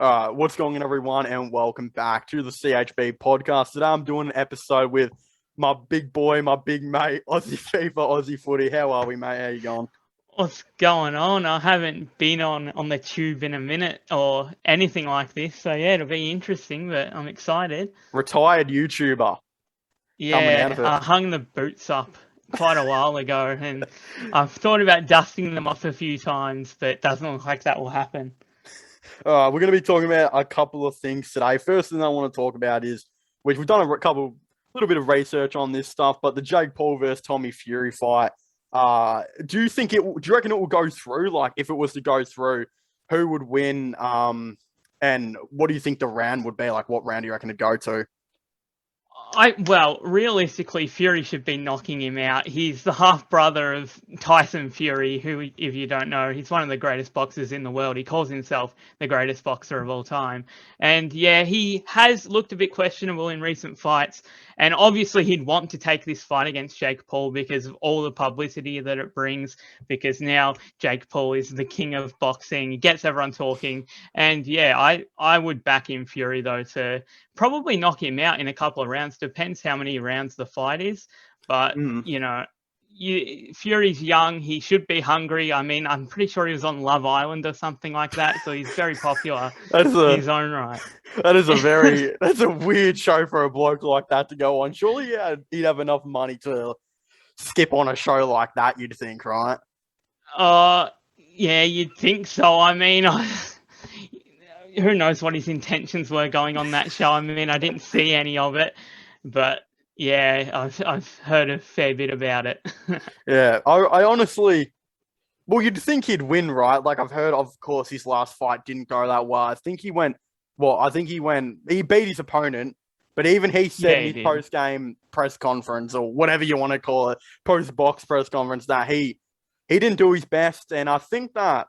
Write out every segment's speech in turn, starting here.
What's going on, everyone, and welcome back to the CHB podcast. Today, I'm doing an episode with my big boy, my big mate, Aussie FIFA, Aussie Footy. How are we, mate? How you going? What's going on? I haven't been on the tube in a minute or anything like this. So yeah, it'll be interesting, but I'm excited. Retired YouTuber coming out Yeah, of it. I hung the boots up quite a while ago and I've thought about dusting them off a few times, but it doesn't look like that will happen. We're going to be talking about a couple of things today. First thing I want to talk about is, which we've done little bit of research on this stuff, but the Jake Paul versus Tommy Fury fight. Do you reckon it will go through? Like, if it was to go through, who would win? And what do you think the round would be? Like, what round do you reckon it'd go to? Realistically, Fury should be knocking him out. He's the half brother of Tyson Fury, who, if you don't know, he's one of the greatest boxers in the world. He calls himself the greatest boxer of all time. And yeah, he has looked a bit questionable in recent fights. And obviously, he'd want to take this fight against Jake Paul because of all the publicity that it brings. Because now Jake Paul is the king of boxing. He gets everyone talking. And yeah, I would back in Fury, though, to probably knock him out in a couple of rounds. Depends how many rounds the fight is. But, Fury's young. He should be hungry. I mean, I'm pretty sure he was on Love Island or something like that. So he's very popular That's in a his own right. that's a weird show for a bloke like that to go on. Surely, yeah, he'd have enough money to skip on a show like that. You'd think, right? Yeah, you'd think so. I mean, who knows what his intentions were going on that show. I mean, I didn't see any of it, but yeah, I've heard a fair bit about it. Yeah, I honestly, well, you'd think he'd win, right? Like I've heard, of course, his last fight didn't go that well. He beat his opponent, but even he said Yeah, in he his did. post-game press conference or whatever you want to call it, post-box press conference, that he didn't do his best. And I think that,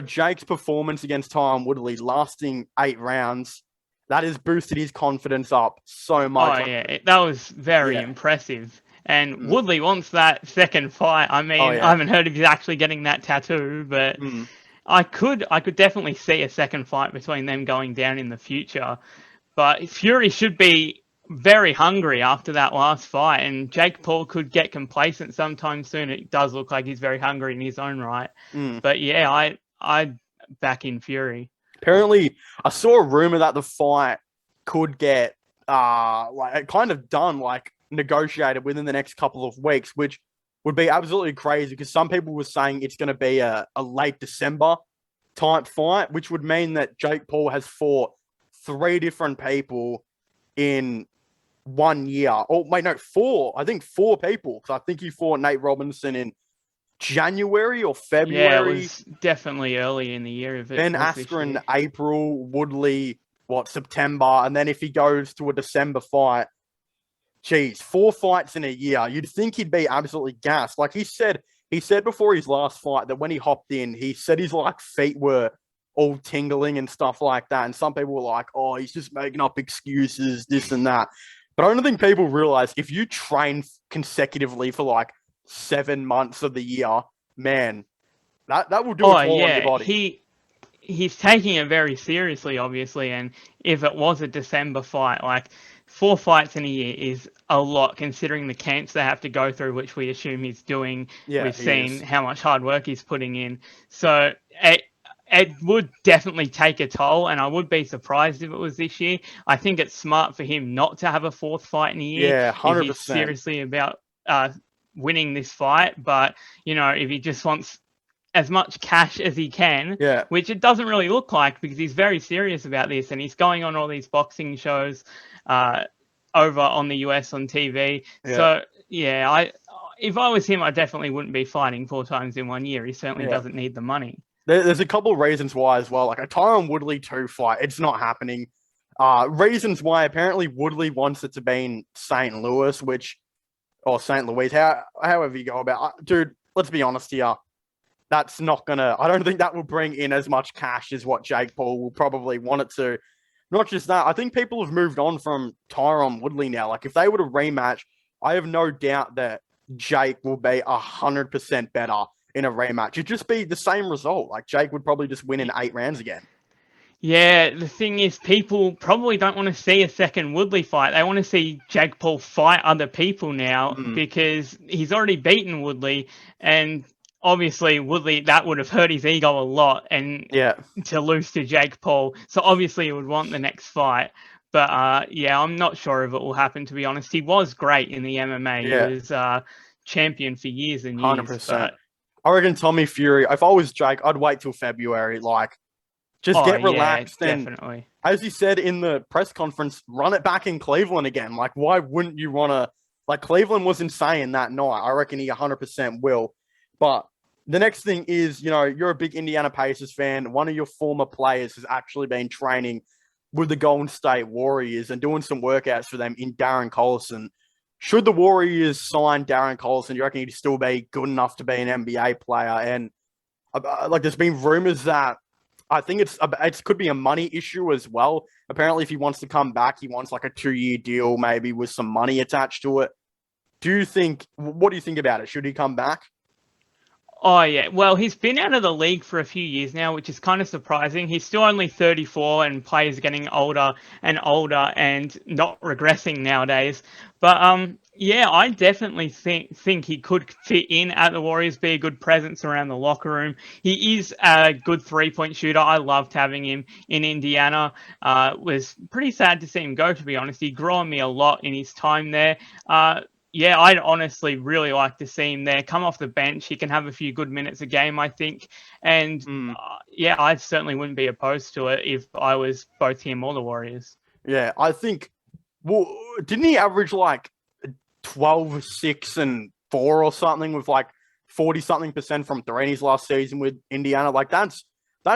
Jake's performance against Tyron Woodley lasting 8 rounds, that has boosted his confidence up so Oh much. yeah, that was very Yeah. impressive. And Mm. Woodley wants that second fight. I Oh, mean, I yeah. haven't heard if he's actually getting that tattoo, but Mm. I could definitely see a second fight between them going down in the future. But Fury should be very hungry after that last fight, and Jake Paul could get complacent sometime soon. It does look like he's very hungry in his own right. Mm. But yeah, I back in Fury. Apparently, I saw a rumor that the fight could get like kind of done, like negotiated within the next couple of weeks, which would be absolutely crazy because some people were saying it's going to be a late December type fight, which would mean that Jake Paul has fought 3 different people in 1 year. Oh, wait, no, four. I think 4 people. Because I think he fought Nate Robinson in January or Yeah, it February. was definitely early in the year if it Ben was this Askren, year. April, Woodley, September, and then if he goes to a December fight, geez, 4 fights in a year, you'd think he'd be absolutely gassed. Like he said before his last fight that when he hopped in, he said his feet were all tingling and stuff like that. And some people were like, "Oh, he's just making up excuses, this and that." But I don't think people realize if you train consecutively for 7 months of the year, man, that will do a Oh toll on your yeah, body. he's taking it very seriously, obviously. And if it was a December fight, like 4 fights in a year is a lot considering the camps they have to go through, which we assume he's doing. Yeah, We've he seen is. how much hard work he's putting in, so it would definitely take a toll. And I would be surprised if it was this year. I think it's smart for him not to have a fourth fight in a year Yeah, if he's 100%. seriously about winning this fight. But if he just wants as much cash as he can, Yeah, which it doesn't really look like because he's very serious about this and he's going on all these boxing shows uh, over on the US on TV. yeah, So yeah, if I was him, I definitely wouldn't be fighting 4 times in 1 year. He certainly yeah. doesn't need the money. There's a couple of reasons why as well. Like a Tyron Woodley 2 fight, it's not happening. Reasons why apparently Woodley wants it to be in St. Louis, or St. Louis, however you go about. Dude, let's be honest here. I don't think that will bring in as much cash as what Jake Paul will probably want it to. Not just that, I think people have moved on from Tyron Woodley now. Like if they were to rematch, I have no doubt that Jake will be 100% better in a rematch. It'd just be the same result. Like Jake would probably just win in 8 rounds again. Yeah, the thing is, people probably don't want to see a second Woodley fight. They want to see Jake Paul fight other people now Mm, because he's already beaten Woodley, and obviously Woodley, that would have hurt his ego a lot, and yeah, to lose to Jake Paul. So obviously he would want the next fight. But yeah, I'm not sure if it will happen, to be honest. He was great in the MMA. He yeah, was champion for years and years. 100%. But I reckon Tommy Fury. If I was Jake, I'd wait till February. Like, just oh get yeah, relaxed and, definitely. as you said in the press conference, run it back in Cleveland again. Like, why wouldn't you want to? Like, Cleveland was insane that night. I reckon he 100% will. But the next thing is, you're a big Indiana Pacers fan. One of your former players has actually been training with the Golden State Warriors and doing some workouts for them in Darren Collison. Should the Warriors sign Darren Collison, do you reckon he'd still be good enough to be an NBA player? And like, there's been rumors that I think it could be a money issue as well. Apparently, if he wants to come back, he wants like a 2-year deal, maybe with some money attached to it. What do you think about it? Should he come back? Oh, yeah. Well, he's been out of the league for a few years now, which is kind of surprising. He's still only 34 and players getting older and older and not regressing nowadays. But yeah, I definitely think he could fit in at the Warriors, be a good presence around the locker room. He is a good 3-point shooter. I loved having him in Indiana. Was pretty sad to see him go, to be honest. He grew on me a lot in his time there. Yeah, I'd honestly really like to see him there. Come off the bench, he can have a few good minutes a game, I think. And Mm, yeah, I certainly wouldn't be opposed to it if I was both him or the Warriors. yeah, I think. Well, didn't he average like 12, 6, and 4 or something with like 40 something percent from three in his last season with Indiana? Like, that's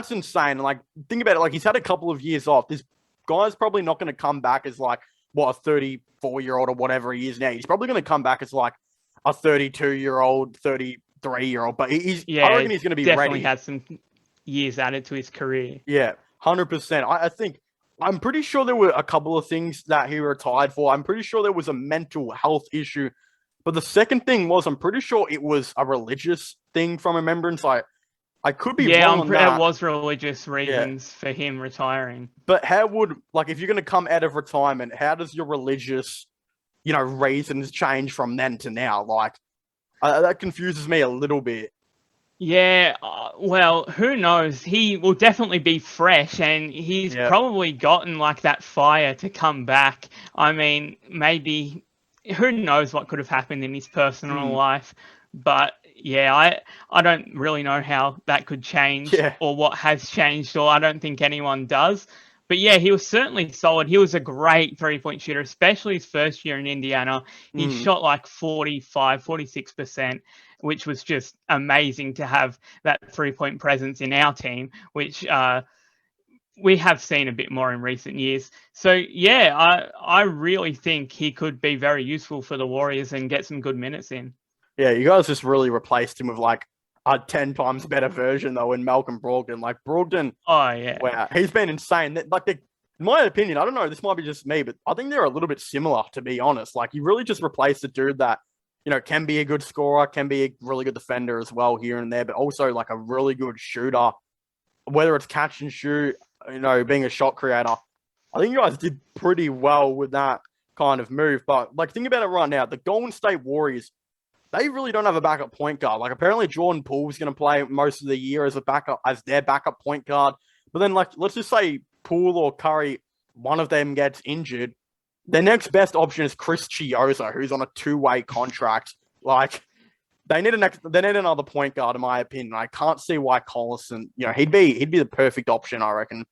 insane. And like, think about it. Like, he's had a couple of years off. This guy's probably not going to come back as like what, a 34-year-old or whatever he is now. He's probably going to come back as like a 32-year-old, 33-year-old. But I Yeah, reckon he's going to be definitely ready. has some years added to his career. Yeah, 100%. I think I'm pretty sure there were a couple of things that he retired for. I'm pretty sure there was a mental health issue. But the second thing was, I'm pretty sure it was a religious thing from remembrance. I could be Yeah, wrong on it that. was religious Yeah. reasons for him retiring. But like, if you're going to come out of retirement, how does your religious, reasons change from then to now? Like, that confuses me a little bit. Yeah, well, who knows? He will definitely be fresh, and he's Yeah. probably gotten like that fire to come back. I mean, maybe who knows what could have happened in his personal Mm. life, but yeah, I don't really know how that could change Yeah. or what has changed, or I don't think anyone does. But yeah, he was certainly solid. He was a great 3-point shooter, especially his first year in Indiana. He Mm. shot like 45, 46%, which was just amazing to have that 3-point presence in our team, which we have seen a bit more in recent years. So yeah, I really think he could be very useful for the Warriors and get some good minutes in. Yeah, you guys just really replaced him with like a 10 times better version, though, in Malcolm Brogdon. Like, Brogdon, Oh yeah. wow, he's been insane. Like, in my opinion, I don't know, this might be just me, but I think they're a little bit similar, to be honest. Like, you really just replaced a dude that, can be a good scorer, can be a really good defender as well here and there, but also like a really good shooter, whether it's catch and shoot, being a shot creator. I think you guys did pretty well with that kind of move. But like, think about it right now. The Golden State Warriors, they really don't have a backup point guard. Like, apparently Jordan Poole's going to play most of the year as their backup point guard. But then, like, let's just say Poole or Curry, one of them gets injured. Their next best option is Chris Chioza, who's on a 2-way contract. Like, they need another point guard, in my opinion. I can't see why Collison, he'd be the perfect option, I reckon.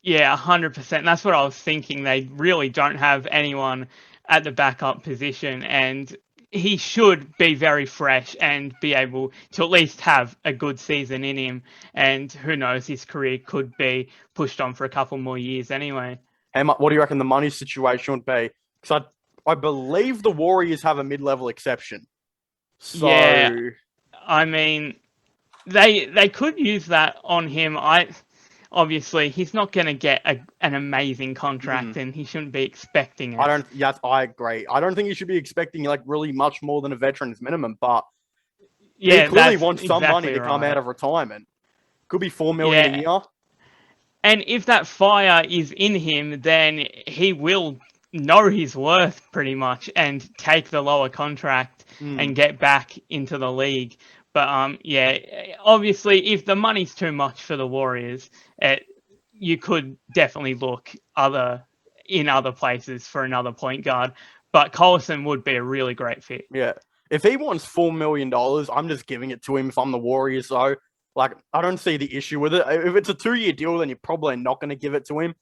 Yeah, 100%. That's what I was thinking. They really don't have anyone at the backup position, and he should be very fresh and be able to at least have a good season in him. And who knows, his career could be pushed on for a couple more years anyway. What do you reckon the money situation would be? Because I believe the Warriors have a mid-level exception. So, Yeah, I mean, they could use that on him. Obviously he's not going to get an amazing contract, and he shouldn't be expecting it. yes, I agree. I don't think you should be expecting like really much more than a veteran's minimum, but he Yeah, clearly that's wants some money exactly to come right. out of retirement. Could be $4 million a year. And if that fire is in him, then he will know his worth pretty much and take the lower contract and get back into the league. But yeah, obviously, if the money's too much for the Warriors, you could definitely look in other places for another point guard. But Collison would be a really great fit. Yeah. If he wants $4 million, I'm just giving it to him if I'm the Warriors, though. Like, I don't see the issue with it. If it's a 2-year deal, then you're probably not going to give it to him.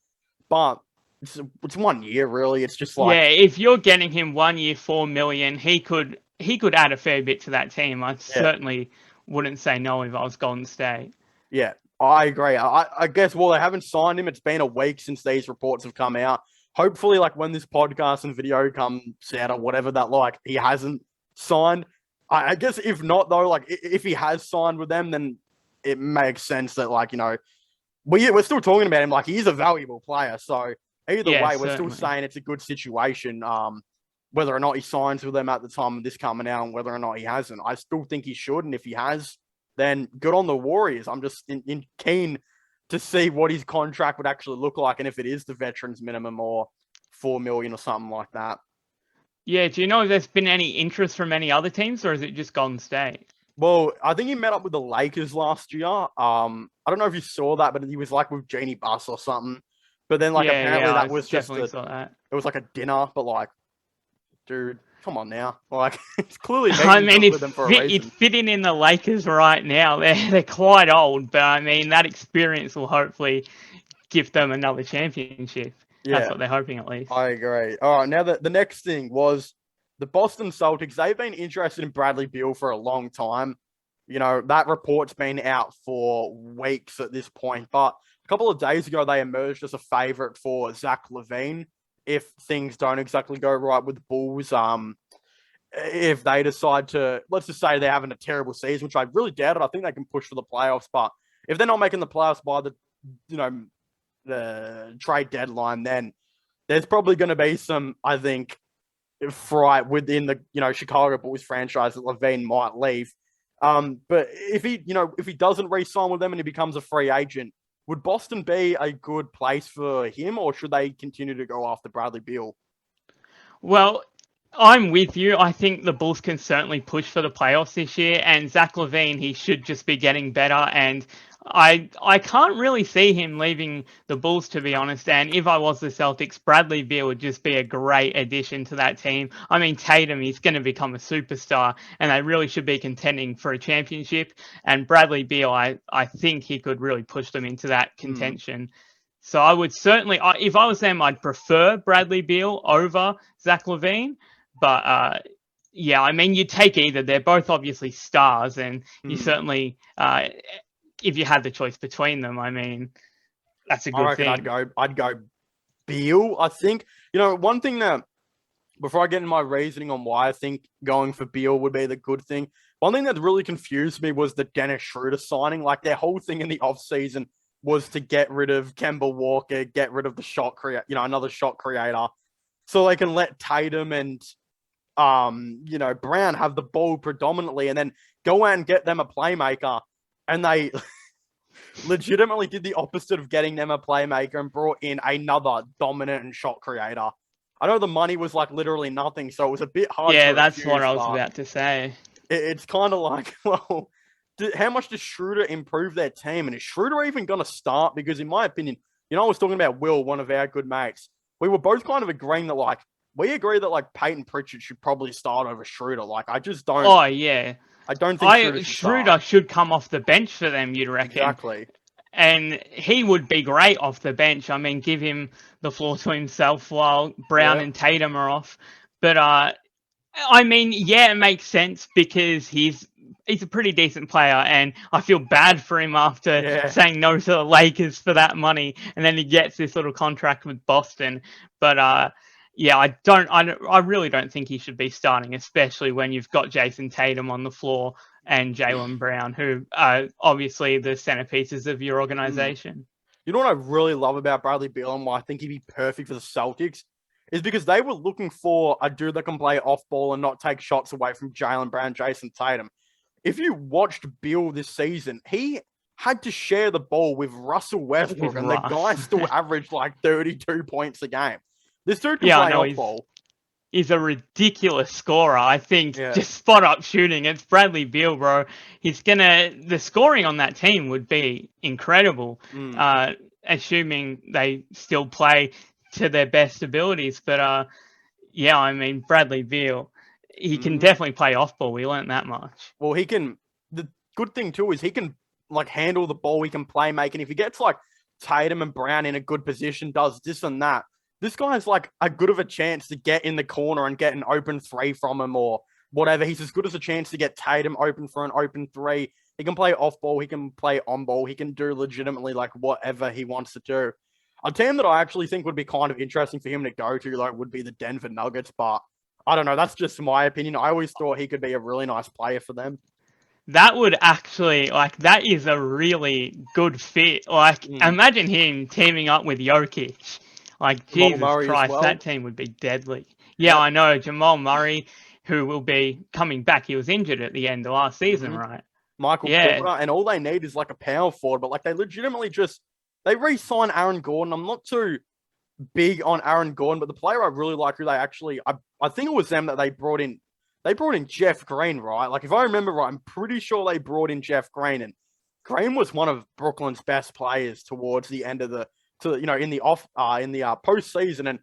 But it's 1 year, really. It's just like... Yeah, if you're getting him 1 year, $4 million, he could add a fair bit to that team. I certainly wouldn't say no if I was Golden State. Yeah, I agree. I guess, well, they haven't signed him. It's been a week since these reports have come out. Hopefully, like, when this podcast and video comes out or whatever that, like, he hasn't signed. I guess if not, though, like, if he has signed with them, then it makes sense that, like, you know, we're still talking about him like he's a valuable player. So either way, we're still saying it's a good situation. Whether or not he signs with them at the time of this coming out and whether or not he hasn't, I still think he should. And if he has, then good on the Warriors. I'm just keen to see what his contract would actually look like and if it is the veterans minimum or $4 million or something like that. Yeah, do you know if there's been any interest from any other teams or is it just Golden State? Well, I think he met up with the Lakers last year. I don't know if you saw that, but he was like with Jeannie Buss or something. But then, like, apparently that was just it was like a dinner, but like, dude, come on now. Like, it's clearly with them for a reason. It's fitting in the Lakers right now. They're quite old, but I mean, that experience will hopefully give them another championship. Yeah. That's what they're hoping, at least. I agree. All right, now the next thing was the Boston Celtics. They've been interested in Bradley Beal for a long time. You know, that report's been out for weeks at this point, but a couple of days ago, they emerged as a favorite for Zach LaVine if things don't exactly go right with the Bulls. If they decide to, let's just say they're having a terrible season, which I really doubt it. I think they can push for the playoffs, but if they're not making the playoffs by the trade deadline, then there's probably going to be some, I think, fright within the, Chicago Bulls franchise that LaVine might leave. But if he doesn't re-sign with them and he becomes a free agent, would Boston be a good place for him, or should they continue to go after Bradley Beal? Well, I'm with you. I think the Bulls can certainly push for the playoffs this year, and Zach LaVine, he should just be getting better, and I can't really see him leaving the Bulls, to be honest. And if I was the Celtics, Bradley Beal would just be a great addition to that team. I mean, Tatum, he's going to become a superstar, and they really should be contending for a championship. And Bradley Beal, I think he could really push them into that contention. So I would certainly, if I was them, I'd prefer Bradley Beal over Zach LaVine. But yeah, I mean, you take either. They're both obviously stars, and you certainly... if you had the choice between them, I mean, that's a good thing. I'd go Beal, I think. One thing that, before I get into my reasoning on why I think going for Beal would be the good thing, one thing that really confused me was the Dennis Schroeder signing. Like, their whole thing in the offseason was to get rid of Kemba Walker, get rid of the shot creator, another shot creator, so they can let Tatum and, Brown have the ball predominantly and then go out and get them a playmaker. And they legitimately did the opposite of getting them a playmaker and brought in another dominant and shot creator. I know the money was like literally nothing, so it was a bit hard. Yeah, that's what I was about to say. It's kind of like, well, how much does Schroeder improve their team? And is Schroeder even going to start? Because in my opinion, I was talking about Will, one of our good mates. We were both kind of agreeing that, like, we agree that, like, Peyton Pritchard should probably start over Schroeder. Like, I just don't. Oh, yeah. I don't think Schroeder should come off the bench for them, you'd reckon. Exactly. And he would be great off the bench. I mean, give him the floor to himself while Brown and Tatum are off. But, I mean, yeah, it makes sense because he's a pretty decent player, and I feel bad for him after saying no to the Lakers for that money, and then he gets this little contract with Boston. But, yeah, I really don't think he should be starting, especially when you've got Jason Tatum on the floor and Jaylen Brown, who are obviously the centerpieces of your organization. You know what I really love about Bradley Beal and why I think he'd be perfect for the Celtics is because they were looking for a dude that can play off ball and not take shots away from Jaylen Brown, Jason Tatum. If you watched Beal this season, he had to share the ball with Russell Westbrook, and the guy still averaged like 32 points a game. This dude can play off ball. He's a ridiculous scorer. I think just spot up shooting. It's Bradley Beal, bro. The scoring on that team would be incredible, assuming they still play to their best abilities. But yeah, I mean, Bradley Beal, he can definitely play off ball. We learned that much. Well, the good thing too is he can like handle the ball. He can play make, and if he gets like Tatum and Brown in a good position, does this and that, this guy has like a good of a chance to get in the corner and get an open three from him or whatever. He's as good as a chance to get Tatum open for an open three. He can play off ball. He can play on ball. He can do legitimately like whatever he wants to do. A team that I actually think would be kind of interesting for him to go to, like, would be the Denver Nuggets. But I don't know. That's just my opinion. I always thought he could be a really nice player for them. That would actually, like, that is a really good fit. Like, imagine him teaming up with Jokic. Like, Jamal Jesus Murray Christ, well. that team would be deadly. Yeah, I know. Jamal Murray, who will be coming back. He was injured at the end of last season, right? Michael Cochran, and all they need is like a power forward. But like, they legitimately they re-signed Aaron Gordon. I'm not too big on Aaron Gordon, but the player I really like, who they actually, I think it was them that they brought in. They brought in Jeff Green, right? Like, if I remember right, I'm pretty sure they brought in Jeff Green, and Green was one of Brooklyn's best players towards the end of in the postseason. And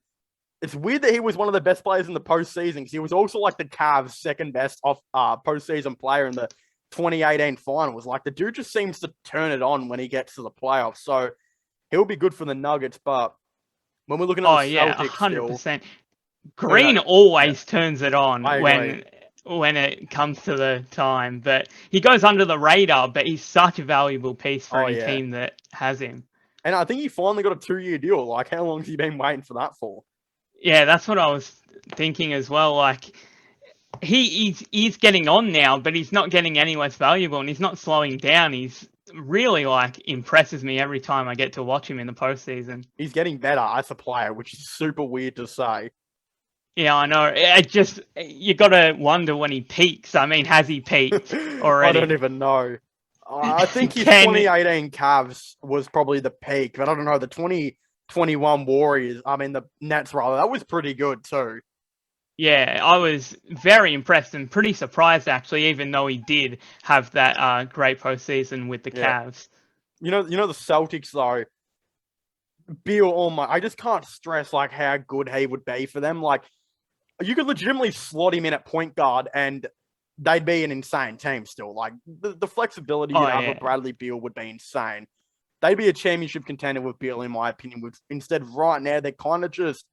it's weird that he was one of the best players in the postseason, because he was also like the Cavs' second best postseason player in the 2018 finals. Like, the dude just seems to turn it on when he gets to the playoffs. So he'll be good for the Nuggets. But when we're looking at the Celtics, 100%. Green always turns it on when it comes to the time, but he goes under the radar, but he's such a valuable piece for any team that has him. And I think he finally got a 2-year deal. Like, how long has he been waiting for that for? Yeah, that's what I was thinking as well. Like, he's getting on now, but he's not getting any less valuable, and he's not slowing down. He's really, like, impresses me every time I get to watch him in the postseason. He's getting better as a player, which is super weird to say. Yeah, I know. You got to wonder when he peaks. I mean, has he peaked already? I don't even know. I think his 2018 Cavs was probably the peak, but I don't know. The 2021 the Nets rather, that was pretty good too. Yeah, I was very impressed and pretty surprised, actually, even though he did have that great postseason with the Cavs. You know the Celtics, though, Beal, I just can't stress like how good he would be for them. Like, you could legitimately slot him in at point guard and they'd be an insane team still. Like, the flexibility you have with Bradley Beal would be insane. They'd be a championship contender with Beal, in my opinion. Instead, right now, they're kind of just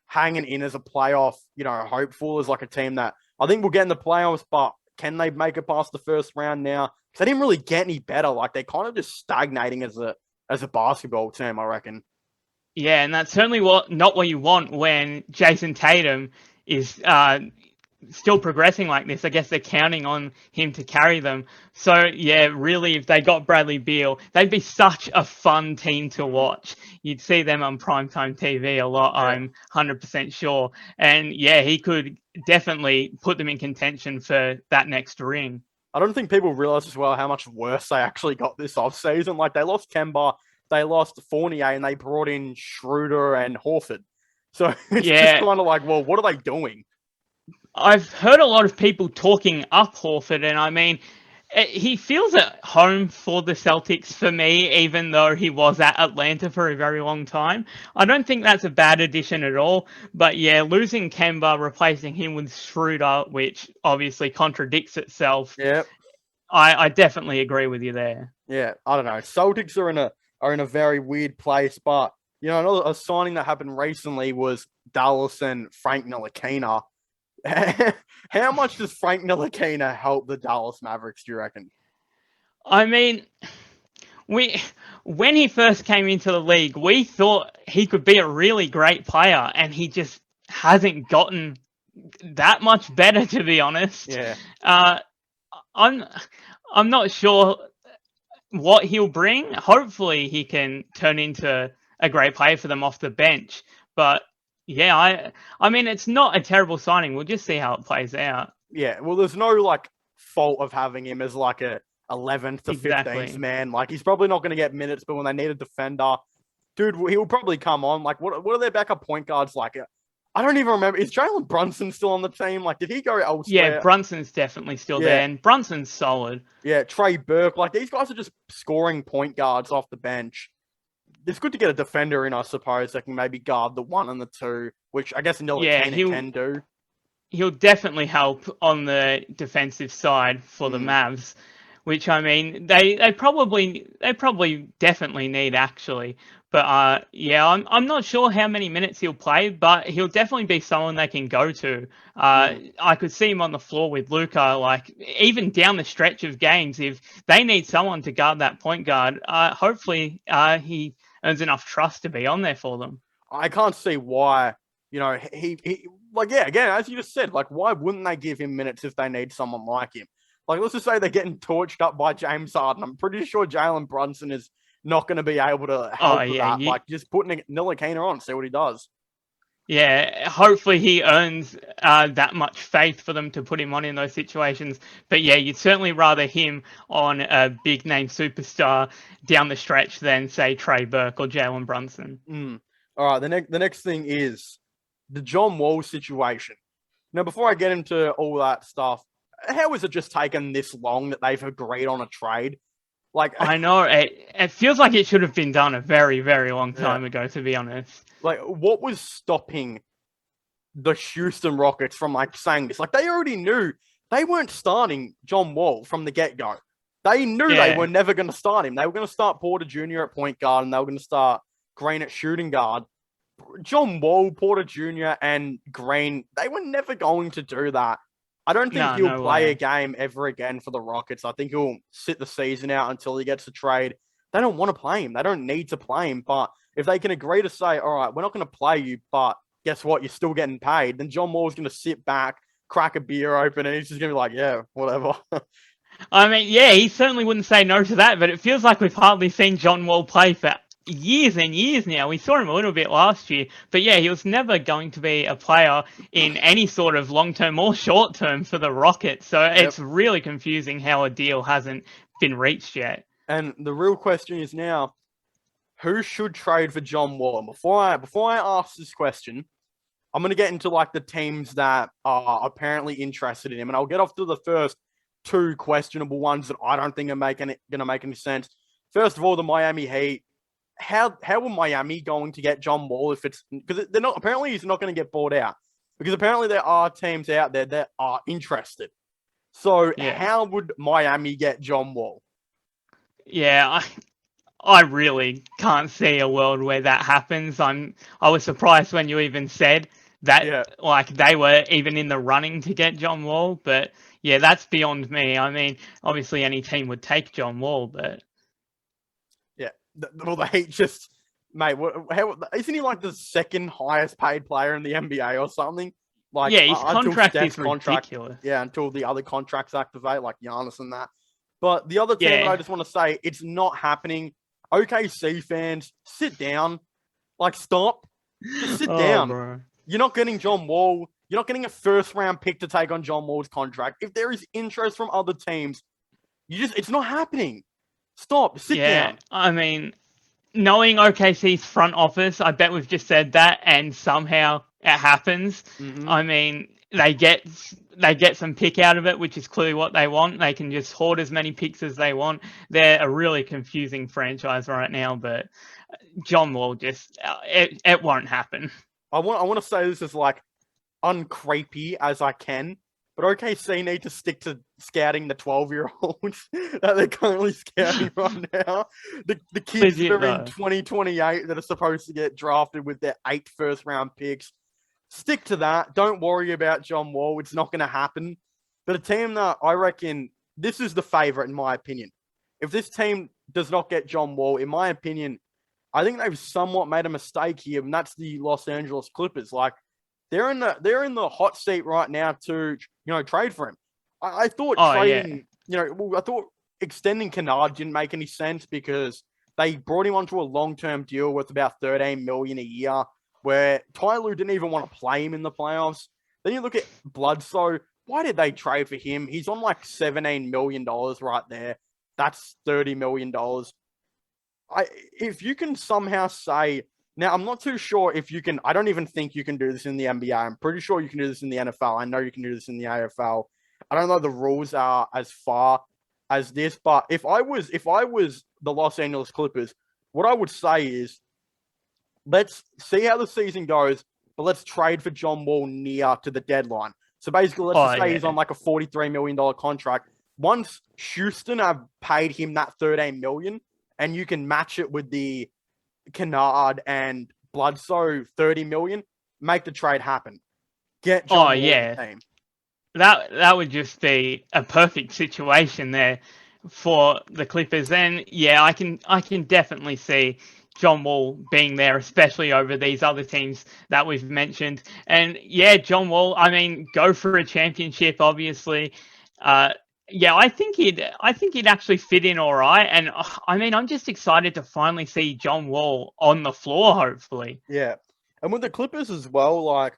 hanging in as a playoff, hopeful, as like a team that I think will get in the playoffs, but can they make it past the first round now? Because they didn't really get any better. Like, they're kind of just stagnating as a basketball team, I reckon. Yeah, and that's certainly not what you want when Jason Tatum is still progressing like this. I guess they're counting on him to carry them. So, yeah, really, if they got Bradley Beal, they'd be such a fun team to watch. You'd see them on primetime TV a lot, I'm 100% sure. And, yeah, he could definitely put them in contention for that next ring. I don't think people realize as well how much worse they actually got this offseason. Like, they lost Kemba, they lost Fournier, and they brought in Schroeder and Horford. So it's just kind of like, well, what are they doing? I've heard a lot of people talking up Horford, and I mean, he feels at home for the Celtics for me, even though he was at Atlanta for a very long time. I don't think that's a bad addition at all, but yeah, losing Kemba, replacing him with Schroeder, which obviously contradicts itself. Yep. I definitely agree with you there. Yeah, I don't know. Celtics are in a very weird place, but another signing that happened recently was Dallas and Frank Ntilikina. How much does Frank Ntilikina help the Dallas Mavericks, do you reckon? I mean, when he first came into the league, we thought he could be a really great player, and he just hasn't gotten that much better, to be honest. Yeah. I'm not sure what he'll bring. Hopefully he can turn into a great player for them off the bench. But yeah, I mean, it's not a terrible signing. We'll just see how it plays out. Yeah, well, there's no fault of having him as like a 11th to 15th Exactly. man. Like, he's probably not going to get minutes, but when they need a defender, dude, he'll probably come on. Like, what are their backup point guards like? I don't even remember. Is Jalen Brunson still on the team? Like, did he go Yeah, elsewhere? Brunson's definitely still Yeah, there, and Brunson's solid. yeah. Trey Burke. Like, these guys are just scoring point guards off the bench. It's good to get a defender in, I suppose, that can maybe guard the 1 and the 2, which I guess Yeah, Milikina can do. he'll definitely help on the defensive side for the Mm, Mavs, which I mean they probably definitely need actually. But yeah, I'm not sure how many minutes he'll play, but he'll definitely be someone they can go to. mm. I could see him on the floor with Luka, like even down the stretch of games if they need someone to guard that point guard. Hopefully he earns enough trust to be on there for them. I can't see why, he like, yeah, again, as you just said, like, why wouldn't they give him minutes if they need someone like him? Like, let's just say they're getting torched up by James Harden. I'm pretty sure Jalen Brunson is not going to be able to Oh help with yeah, that. Like, just putting Nilikina on, see what he does. yeah, hopefully he earns that much faith for them to put him on in those situations. But yeah, you'd certainly rather him on a big name superstar down the stretch than say Trey Burke or Jalen Brunson. Mm. All right, the next thing is the John Wall situation. Now, before I get into all that stuff, how is it just taken this long that they've agreed on a trade? Like, I know it feels like it should have been done a very, very long yeah, time ago, to be honest. like, what was stopping the Houston Rockets from like saying this? Like, they already knew they weren't starting John Wall from the get go. They knew they Yeah, were never going to start him. They were going to start Porter Jr. at point guard, and they were going to start Green at shooting guard. John Wall, Porter Jr., and Green, they were never going to do that. I don't think no, he'll no play a way. game ever again for the Rockets. I think he'll sit the season out until he gets a trade. They don't want to play him. They don't need to play him. But if they can agree to say, all right, we're not going to play you, but guess what? You're still getting paid. Then John Wall's going to sit back, crack a beer open, and he's just going to be like, yeah, whatever. I mean, yeah, he certainly wouldn't say no to that, but it feels like we've hardly seen John Wall play for years and years now. We saw him a little bit last year, but yeah, he was never going to be a player in any sort of long term or short term for the Rockets. So Yep. it's really confusing how a deal hasn't been reached yet. And the real question is now, who should trade for John Wall? And before I ask this question, I'm going to get into like the teams that are apparently interested in him, and I'll get off to the first 2 questionable ones that I don't think are going to make any sense. First of all, the Miami Heat. How are Miami going to get John Wall if it's because they're not? Apparently, he's not going to get bought out because apparently there are teams out there that are interested. So Yeah. how would Miami get John Wall? Yeah, I really can't see a world where that happens. I was surprised when you even said that Yeah, like they were even in the running to get John Wall, but yeah, that's beyond me. I mean, obviously any team would take John Wall, but yeah. Well, the Heat just, mate. How isn't he like the second highest paid player in the NBA or something? Like yeah, his until contract Steph's is contract, ridiculous. yeah, until the other contracts activate, like Giannis and that. But the other team that I Yeah. just want to say, it's not happening. OKC fans, sit down. Like, stop. Just sit Oh, down. bro. You're not getting John Wall. You're not getting a first round pick to take on John Wall's contract. If there is interest from other teams, it's not happening. Stop. Sit Yeah, down. I mean, knowing OKC's front office, I bet we've just said that, and somehow it happens. Mm-hmm. I mean, they get some pick out of it, which is clearly what they want. They can just hoard as many picks as they want. They're a really confusing franchise right now, but John Wall just it won't happen. I want to say this as like uncreepy as I can, but OKC need to stick to scouting the 12-year-olds that they're currently scouting right now. The kids that Legit are in though. 2028 that are supposed to get drafted with their 8 first round picks. Stick to that. Don't worry about John Wall. It's not going to happen. But a team that I reckon this is the favorite in my opinion. If this team does not get John Wall, in my opinion, I think they've somewhat made a mistake here, and that's the Los Angeles Clippers. Like they're in the hot seat right now to trade for him. I thought Oh yeah. trading, I thought extending Kennard didn't make any sense because they brought him onto a long-term deal worth about $13 million a year, where Ty Lue didn't even want to play him in the playoffs. Then you look at Bledsoe. Why did they trade for him? He's on like $17 million right there. That's $30 million. If you can somehow say, now I'm not too sure if you can, I don't even think you can do this in the NBA. I'm pretty sure you can do this in the NFL. I know you can do this in the AFL. I don't know the rules are as far as this, but if I was the Los Angeles Clippers, what I would say is, let's see how the season goes, but let's trade for John Wall near to the deadline. So basically, let's just say he's on like a $43 million contract. Once Houston have paid him that $13 million, and you can match it with the Kennard and Bledsoe $30 million, make the trade happen. Get John Wall in the team. That would just be a perfect situation there for the Clippers. And yeah, I can definitely see John Wall being there, especially over these other teams that we've mentioned. And yeah, John Wall, I mean, go for a championship, obviously. Yeah, I think he'd actually fit in all right. And I mean, I'm just excited to finally see John Wall on the floor, hopefully. Yeah. And with the Clippers as well, like,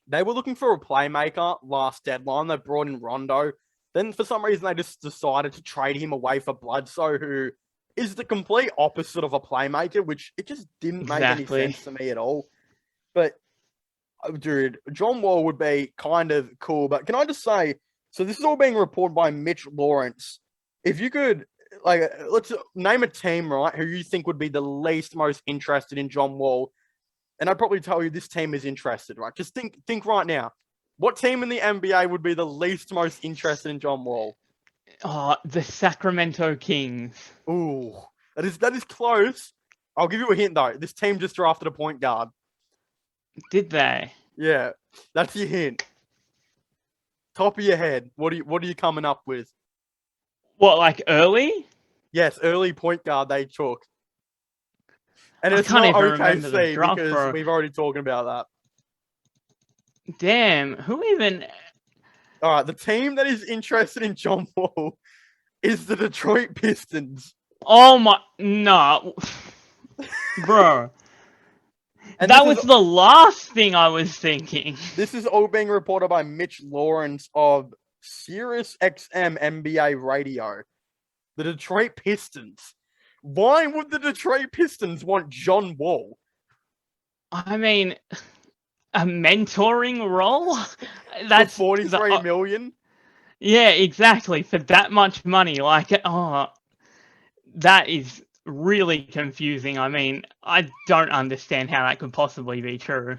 they were looking for a playmaker last deadline. They brought in Rondo. Then for some reason, they just decided to trade him away for Bledsoe, who is the complete opposite of a playmaker, which it just didn't make any sense to me at all. But, dude, John Wall would be kind of cool. But can I just say, so this is all being reported by Mitch Lawrence. If you could, like, let's name a team, right, who you think would be the least most interested in John Wall. And I'd probably tell you this team is interested, right? Just think right now. What team in the NBA would be the least most interested in John Wall? Oh, the Sacramento Kings. Ooh, that is close. I'll give you a hint, though. This team just drafted a point guard. Did they? Yeah, that's your hint. Top of your head, what are you coming up with? What, like early? Yes, early point guard they took. And it's not OKC because we've already talked about that. Damn, who even... All right, the team that is interested in John Wall is the Detroit Pistons. Oh my... No. Bro. And that was the last thing I was thinking. This is all being reported by Mitch Lawrence of Sirius XM NBA Radio. The Detroit Pistons. Why would the Detroit Pistons want John Wall? I mean, a mentoring role? That's for $43 million? Yeah, exactly. For that much money. Like, that is really confusing. I mean, I don't understand how that could possibly be true.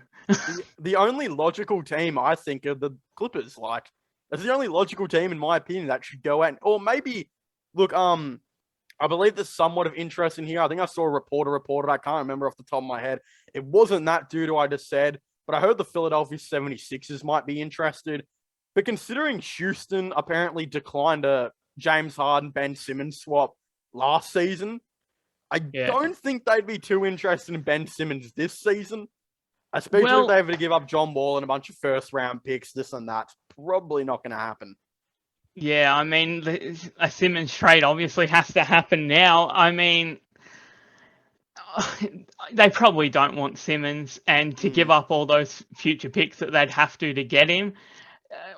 The only logical team, I think, are the Clippers. Like, that's the only logical team, in my opinion, that should go out. Or maybe, look, I believe there's somewhat of interest in here. I think I saw a reported. I can't remember off the top of my head. It wasn't that dude who I just said, but I heard the Philadelphia 76ers might be interested. But considering Houston apparently declined a James Harden, Ben Simmons swap last season, I don't think they'd be too interested in Ben Simmons this season. Especially if they have to give up John Wall and a bunch of first-round picks, this and that. Probably not going to happen. Yeah, I mean, a Simmons trade obviously has to happen now. I mean, they probably don't want Simmons, and to give up all those future picks that they'd have to get him.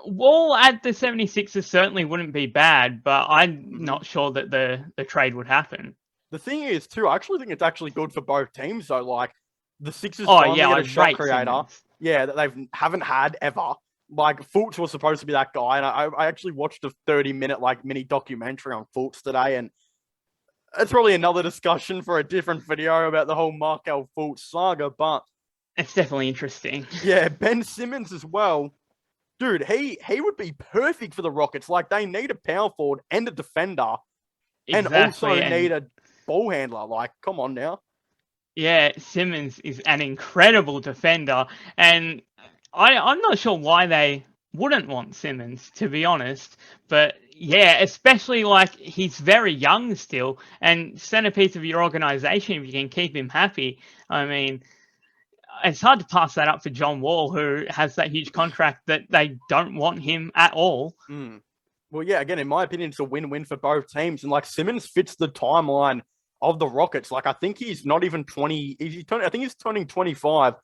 Wall at the 76ers certainly wouldn't be bad, but I'm not sure that the trade would happen. The thing is, too, I actually think it's actually good for both teams, though. Like, the Sixers finally get a shot creator. Simmons. Yeah, that they haven't had ever. Like, Fultz was supposed to be that guy, and I actually watched a 30-minute, like, mini documentary on Fultz today, and it's probably another discussion for a different video about the whole Markelle Fultz saga, but... It's definitely interesting. Yeah, Ben Simmons as well. Dude, he would be perfect for the Rockets. Like, they need a power forward and a defender, and also need a ball handler. Like, come on now. Yeah, Simmons is an incredible defender, and I'm not sure why they wouldn't want Simmons, to be honest. But yeah, especially like he's very young still, and centerpiece of your organization if you can keep him happy. I mean, it's hard to pass that up for John Wall, who has that huge contract that they don't want him at all. Well, yeah, again, in my opinion, it's a win-win for both teams. And like Simmons fits the timeline of the Rockets. Like, I think he's not even 20. I think he's turning 25.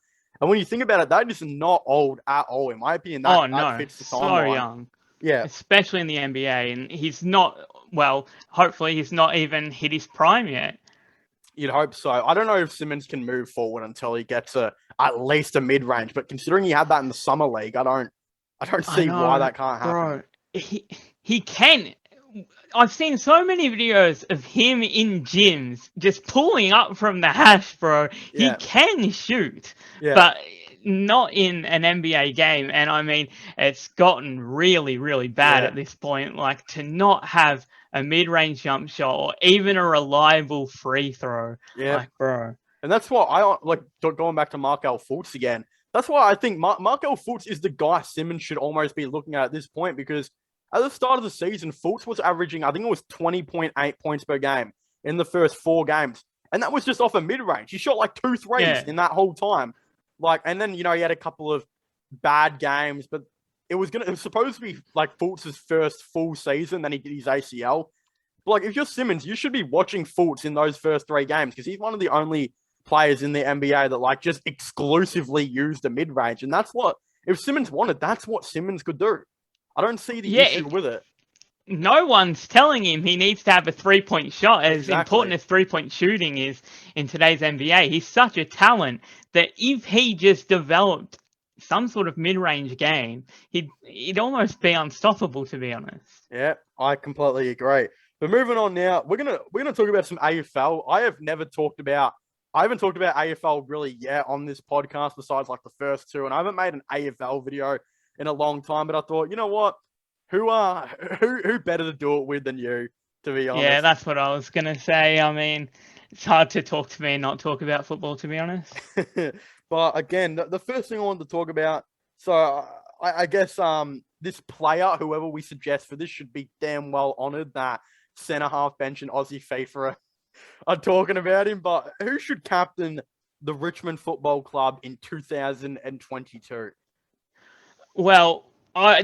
And when you think about it, that is not old at all. In my opinion, that fits the timeline. So young. Yeah. Especially in the NBA. And he's not well, hopefully he's not even hit his prime yet. You'd hope so. I don't know if Simmons can move forward until he gets at least a mid range, but considering he had that in the summer league, I don't see why that can't happen. Bro. He can. I've seen so many videos of him in gyms just pulling up from the hash, bro. He can shoot, but not in an NBA game. And I mean, it's gotten really, really bad at this point. Like, to not have a mid-range jump shot or even a reliable free throw. Yeah. Like, bro. And that's why I like going back to Markelle Fultz again. That's why I think Markelle Fultz is the guy Simmons should almost be looking at this point, because at the start of the season, Fultz was averaging, I think it was 20.8 points per game in the first 4 games. And that was just off a mid-range. He shot like 2 threes in that whole time. Like, and then, he had a couple of bad games, but it was supposed to be like Fultz's first full season, then he did his ACL. But like, if you're Simmons, you should be watching Fultz in those first 3 games, because he's one of the only players in the NBA that like just exclusively used the mid-range. And that's what, if Simmons wanted, that's what Simmons could do. I don't see the issue with it. No one's telling him he needs to have a 3-point shot, as important as 3-point shooting is in today's NBA. He's such a talent that if he just developed some sort of mid-range game, he'd almost be unstoppable, to be honest. Yeah, I completely agree. But moving on now, we're gonna talk about some AFL. I haven't talked about AFL really yet on this podcast, besides like the first 2, and I haven't made an AFL video in a long time. But I thought, you know what, who better to do it with than you, to be honest. Yeah, that's what I was gonna say. I mean, it's hard to talk to me and not talk about football, to be honest. But again, the first thing I wanted to talk about, so I guess this player, whoever we suggest for this, should be damn well honoured that centre half bench and Aussie FIFA are talking about him. But who should captain the Richmond Football Club in 2022? Well,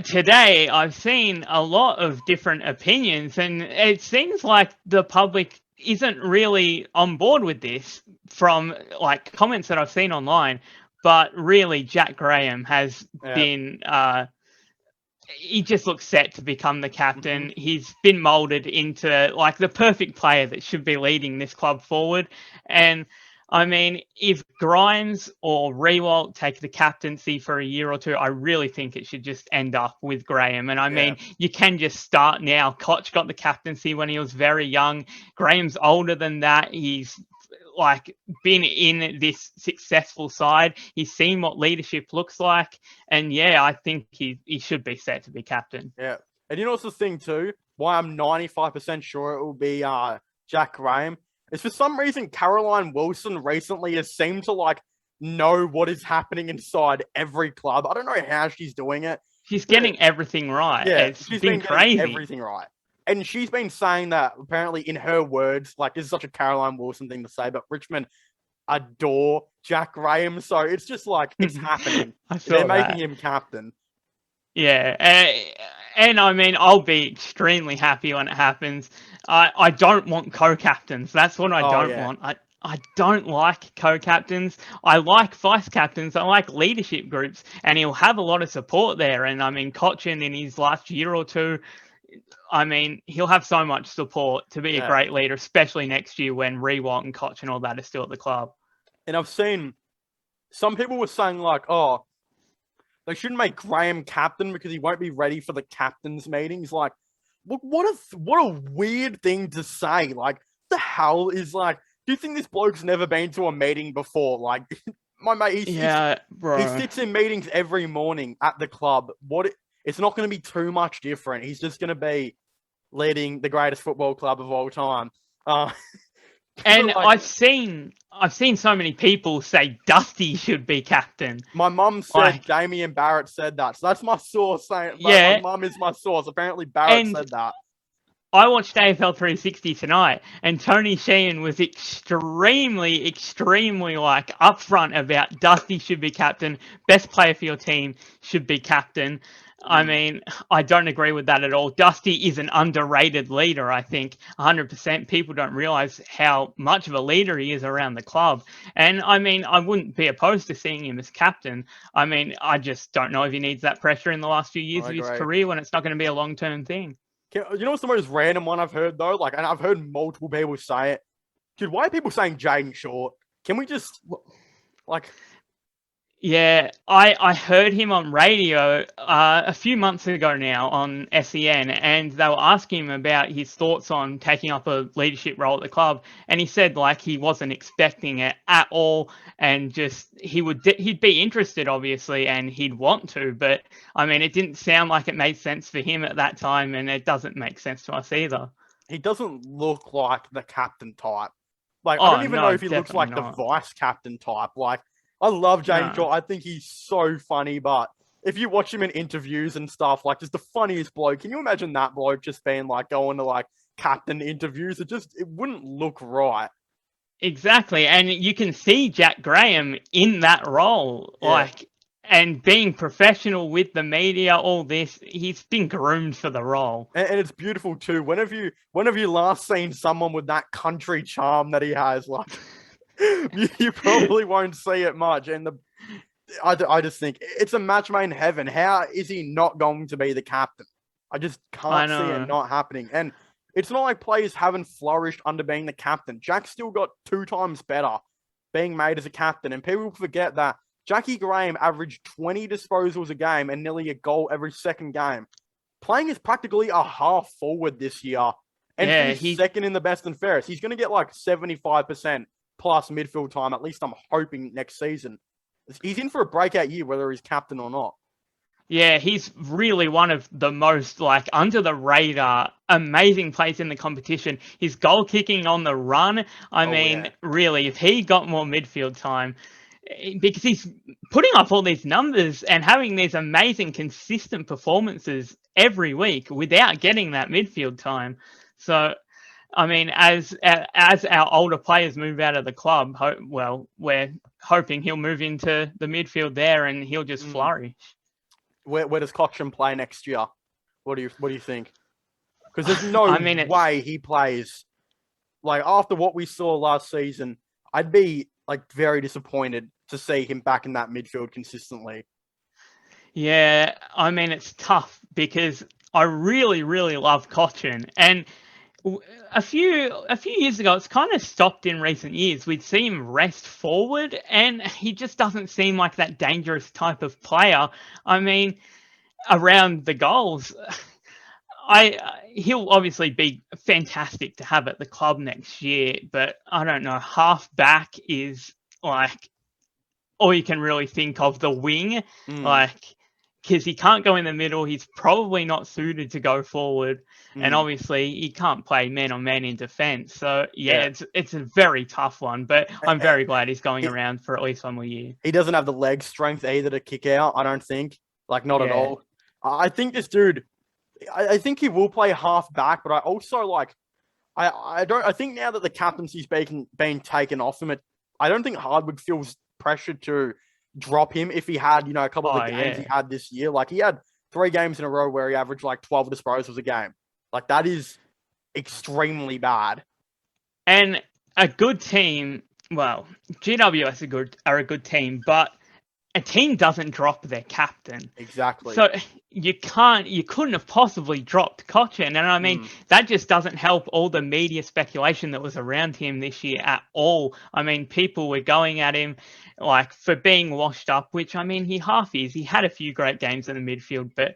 today I've seen a lot of different opinions, and it seems like the public isn't really on board with this from like comments that I've seen online. But really, Jack Graham has been he just looks set to become the captain. He's been molded into like the perfect player that should be leading this club forward. And I mean, if Grimes or Rewalt take the captaincy for a year or 2, I really think it should just end up with Graham. And I mean, you can just start now. Koch got the captaincy when he was very young. Graham's older than that. He's like been in this successful side. He's seen what leadership looks like. And yeah, I think he should be set to be captain. Yeah. And you know what's the thing too? Why I'm 95% sure it will be Jack Graham? It's for some reason Caroline Wilson recently has seemed to like know what is happening inside every club. I don't know how she's doing it. She's getting everything right. Yeah, it's been crazy. Everything right. And she's been saying that apparently in her words, like this is such a Caroline Wilson thing to say, but Richmond adore Jack Graham. So it's just like, it's happening. They're making him captain. Yeah. And I mean, I'll be extremely happy when it happens. I don't want co-captains. That's what I don't want. I don't like co-captains. I like vice-captains. I like leadership groups. And he'll have a lot of support there. And I mean, Cochran in his last year or 2, I mean, he'll have so much support to be a great leader, especially next year when Rewalt and Koch and all that are still at the club. And I've seen some people were saying like, oh, they shouldn't make Graham captain because he won't be ready for the captain's meetings. Like, what a weird thing to say. Like, the hell is like, do you think this bloke's never been to a meeting before? Like, my mate, he sits in meetings every morning at the club. It's not going to be too much different. He's just going to be leading the greatest football club of all time. And like, I've seen so many people say Dusty should be captain. My mum said Damien Barrett said that. So that's my source saying my mum is my source. Apparently Barrett said that. I watched AFL 360 tonight, and Tony Sheehan was extremely like upfront about Dusty should be captain, best player for your team should be captain. I mean, I don't agree with that at all. Dusty is an underrated leader, I think. 100%. People don't realize how much of a leader he is around the club. And I mean, I wouldn't be opposed to seeing him as captain. I mean, I just don't know if he needs that pressure in the last few years of his career when it's not going to be a long-term thing. You know what's the most random one I've heard though? Like, and I've heard multiple people say it. Dude, why are people saying Jaden Short? Can we just like? Yeah, I heard him on radio a few months ago now on SEN, and they were asking him about his thoughts on taking up a leadership role at the club, and he said like he wasn't expecting it at all, and just he'd be interested obviously, and he'd want to, but I mean it didn't sound like it made sense for him at that time, and it doesn't make sense to us either. He doesn't look like the captain type. Like, I Oh don't even know no, if he looks definitely like the not. vice captain type. Like, I love Jaden No. Short. I think he's so funny, but if you watch him in interviews and stuff, like, just the funniest bloke. Can you imagine that bloke just being like going to like captain interviews? It wouldn't look right. Exactly, and you can see Jack Graham in that role, Yeah. like, and being professional with the media, all this, he's been groomed for the role. And it's beautiful too. When have you last seen someone with that country charm that he has? Like, you probably won't see it much. And I just think it's a match made in heaven. How is he not going to be the captain? I just I can't see it know. not happening. And it's not like players haven't flourished under being the captain. Jack still got 2 times better being made as a captain. And people forget that Jackie Graham averaged 20 disposals a game and nearly a goal every second game. Playing as practically a half forward this year and Yeah, finished second in the best and fairest. He's going to get like 75% plus midfield time. At least I'm hoping next season. He's in for a breakout year, whether he's captain or not. yeah, he's really one of the most like under the radar, amazing plays in the competition. His goal kicking on the run. I mean, Yeah. really, if he got more midfield time, because he's putting up all these numbers and having these amazing, consistent performances every week without getting that midfield time. So, I mean, as our older players move out of the club, we're hoping he'll move into the midfield there and he'll just flourish. Where does Cochran play next year? What do you think? Because there's no way he plays like after what we saw last season. I'd be like very disappointed to see him back in that midfield consistently. Yeah, I mean it's tough because I really, really love Cochran, and a few years ago, it's kind of stopped in recent years. We'd see him rest forward, and he just doesn't seem like that dangerous type of player. I mean, around the goals, he'll obviously be fantastic to have at the club next year, but I don't know. Half back is like all you can really think of. The wing, like. Because he can't go in the middle, he's probably not suited to go forward, and obviously he can't play man-on-man in defence. So yeah, it's a very tough one, but I'm very glad he's going around for at least one more year. He doesn't have the leg strength either to kick out, I don't think. Like, not at all. I think this dude, I think he will play half back, but I also like, I think now that the captaincy's being taken off him, I don't think Hardwick feels pressured to drop him if he had, a couple of the games he had this year. Like, he had 3 games in a row where he averaged like 12 disposals a game. Like, that is extremely bad. And a good team, well, GWS are a good team, but a team doesn't drop their captain. Exactly. So you couldn't have possibly dropped Cochran. And I mean, that just doesn't help all the media speculation that was around him this year at all. I mean, people were going at him like for being washed up, which I mean, he half is. He had a few great games in the midfield, but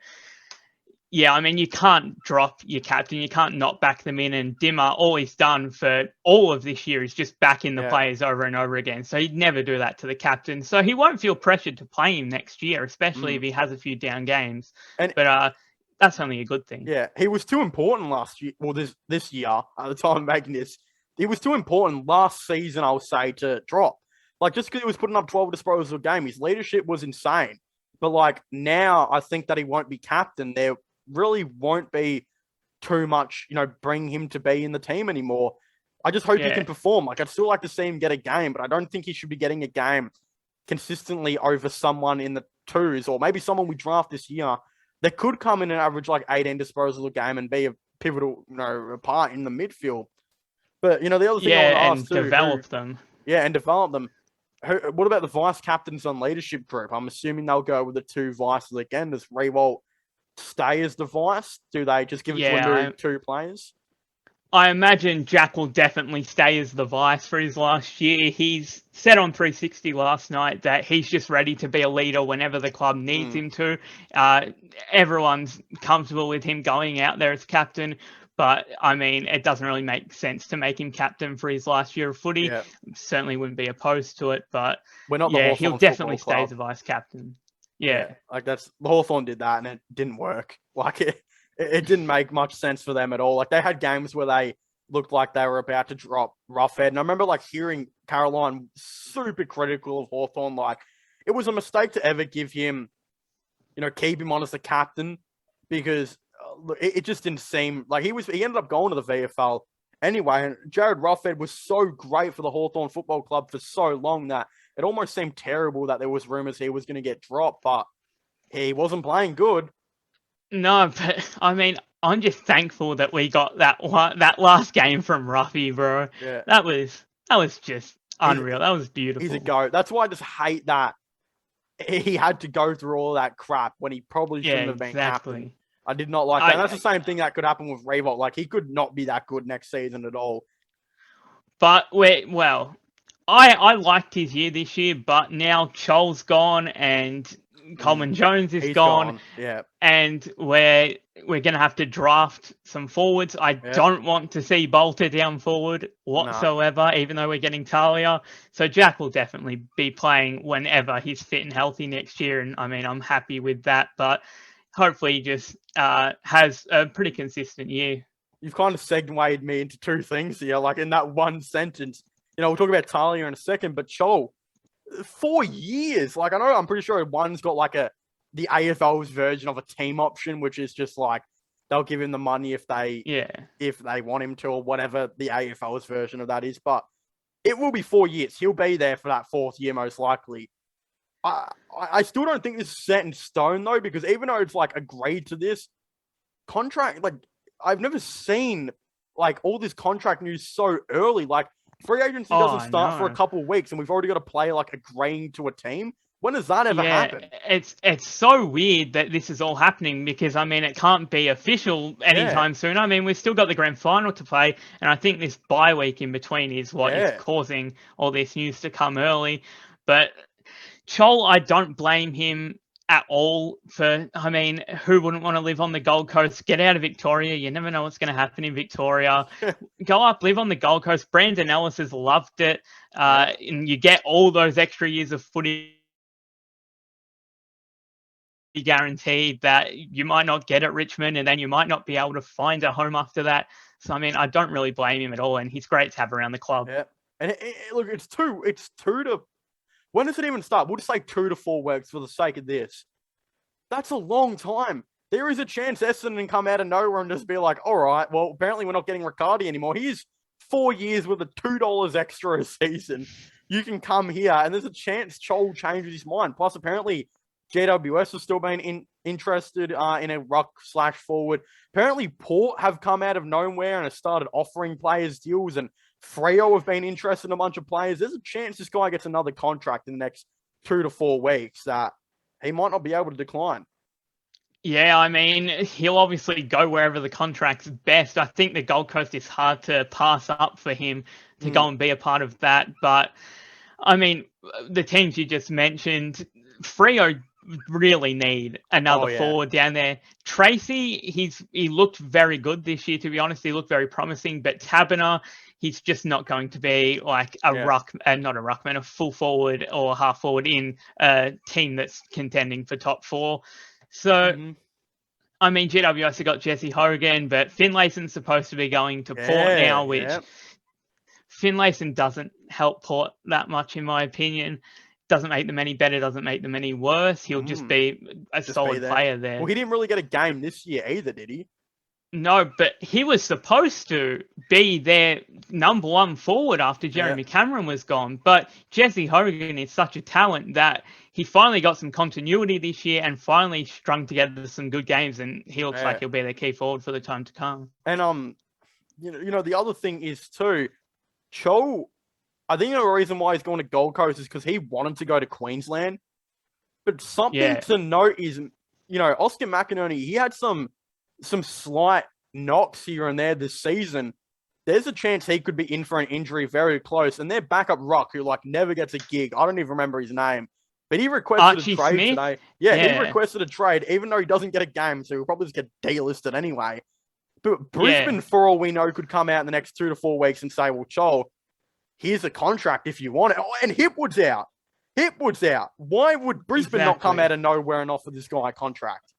yeah, I mean, you can't drop your captain. You can't not back them in. And Dimmer, all he's done for all of this year is just back in the players over and over again. So he'd never do that to the captain. So he won't feel pressured to play him next year, especially if he has a few down games. But that's only a good thing. Yeah, he was too important last year. Well, this year, at the time of making this, he was too important last season, I would say, to drop. Like, just because he was putting up 12 disposals a game, his leadership was insane. But like now, I think that he won't be captain. There really won't be too much, bring him to be in the team anymore. I just hope he can perform. Like, I'd still like to see him get a game, but I don't think he should be getting a game consistently over someone in the twos or maybe someone we draft this year that could come in and average like 18 disposals a game and be a pivotal, part in the midfield. But, the other thing I want to ask too, develop them. Yeah, and develop them. What about the vice captains on leadership group? I'm assuming they'll go with the 2 vices again. Does Rewalt stay as the vice? Do they just give it to a new two players? I imagine Jack will definitely stay as the vice for his last year. He's said on 360 last night that he's just ready to be a leader whenever the club needs him to. Everyone's comfortable with him going out there as captain. But, I mean, it doesn't really make sense to make him captain for his last year of footy. Yeah. Certainly wouldn't be opposed to it. But, We're not he'll definitely stay as a vice captain. Yeah. Like the Hawthorn did that and it didn't work. Like it didn't make much sense for them at all. Like they had games where they looked like they were about to drop Roughhead. And I remember like hearing Caroline super critical of Hawthorn. Like it was a mistake to ever give him, keep him on as the captain because it just didn't seem like he ended up going to the VFL anyway. And Jared Roughhead was so great for the Hawthorn Football Club for so long that it almost seemed terrible that there was rumors he was going to get dropped, but he wasn't playing good. No, but I mean, I'm just thankful that we got that last game from Ruffy, bro. Yeah. That was just unreal. That was beautiful. He's a goat. That's why I just hate that he had to go through all that crap when he probably shouldn't have been captain. I did not like that. And that's the same thing that could happen with Revolt. Like he could not be that good next season at all. But I liked his year this year, but now Chol's gone and Coleman Jones is gone. Yeah. And we're going to have to draft some forwards. I don't want to see Bolter down forward whatsoever, even though we're getting Talia. So Jack will definitely be playing whenever he's fit and healthy next year. And I mean, I'm happy with that, but hopefully he just has a pretty consistent year. You've kind of segued me into two things here, like in that one sentence. We'll talk about Talia in a second, but Chol, 4 years. Like, I'm pretty sure one's got like the AFL's version of a team option, which is just like they'll give him the money if they want him to, or whatever the AFL's version of that is. But it will be 4 years. He'll be there for that fourth year, most likely. I still don't think this is set in stone though, because even though it's like agreed to this contract, like I've never seen like all this contract news so early. Like, free agency doesn't start for a couple of weeks, and we've already got a player like agreeing to a team. When does that ever happen? It's so weird that this is all happening because, I mean, it can't be official anytime soon. I mean, we've still got the grand final to play, and I think this bye week in between is what is causing all this news to come early. But Chol, I don't blame him at all for, I mean, who wouldn't want to live on the Gold Coast? Get out of Victoria. You never know what's going to happen in Victoria. Go up, live on the Gold Coast. Brandon Ellis has loved it. And you get all those extra years of footy guaranteed that you might not get at Richmond, and then you might not be able to find a home after that. So, I mean, I don't really blame him at all, and he's great to have around the club. Yeah. And look, it's two to... When does it even start? We'll just say 2 to 4 weeks for the sake of this. That's a long time. There is a chance Essendon can come out of nowhere and just be like, all right, well, apparently we're not getting Riccardi anymore. He's 4 years with a $2 extra a season. You can come here, and there's a chance Chol changes his mind. Plus, apparently, GWS has still been interested in a ruck/forward. Apparently, Port have come out of nowhere and have started offering players deals, and Freo have been interested in a bunch of players. There's a chance this guy gets another contract in the next 2 to 4 weeks that he might not be able to decline. Yeah, I mean, he'll obviously go wherever the contract's best. I think the Gold Coast is hard to pass up for him to go and be a part of that. But, I mean, the teams you just mentioned, Freo really need another forward down there. Tracy, he looked very good this year, to be honest. He looked very promising. But Taberner, he's just not going to be like a full forward or half forward in a team that's contending for top 4. So, I mean, GWS have got Jesse Hogan, but Finlayson's supposed to be going to Port now, which Finlayson doesn't help Port that much, in my opinion. Doesn't make them any better, doesn't make them any worse. He'll just be a solid player there. Well, he didn't really get a game this year either, did he? No, but he was supposed to be their number 1 forward after Jeremy Cameron was gone. But Jesse Hogan is such a talent that he finally got some continuity this year and finally strung together some good games, and he looks like he'll be their key forward for the time to come. And the other thing is too, Cho, I think the reason why he's going to Gold Coast is because he wanted to go to Queensland. But something to note is, Oscar McInerney, he had some slight knocks here and there this season. There's a chance he could be in for an injury very close. And their backup ruck, who never gets a gig, I don't even remember his name, but he requested Archie a trade Smith? today. Yeah, he requested a trade, even though he doesn't get a game, so he'll probably just get delisted anyway. But Brisbane, for all we know, could come out in the next 2 to 4 weeks and say, well, Joel, here's a contract if you want it. Oh, and Hipwood's out. Why would Brisbane not come out of nowhere and offer this guy a contract?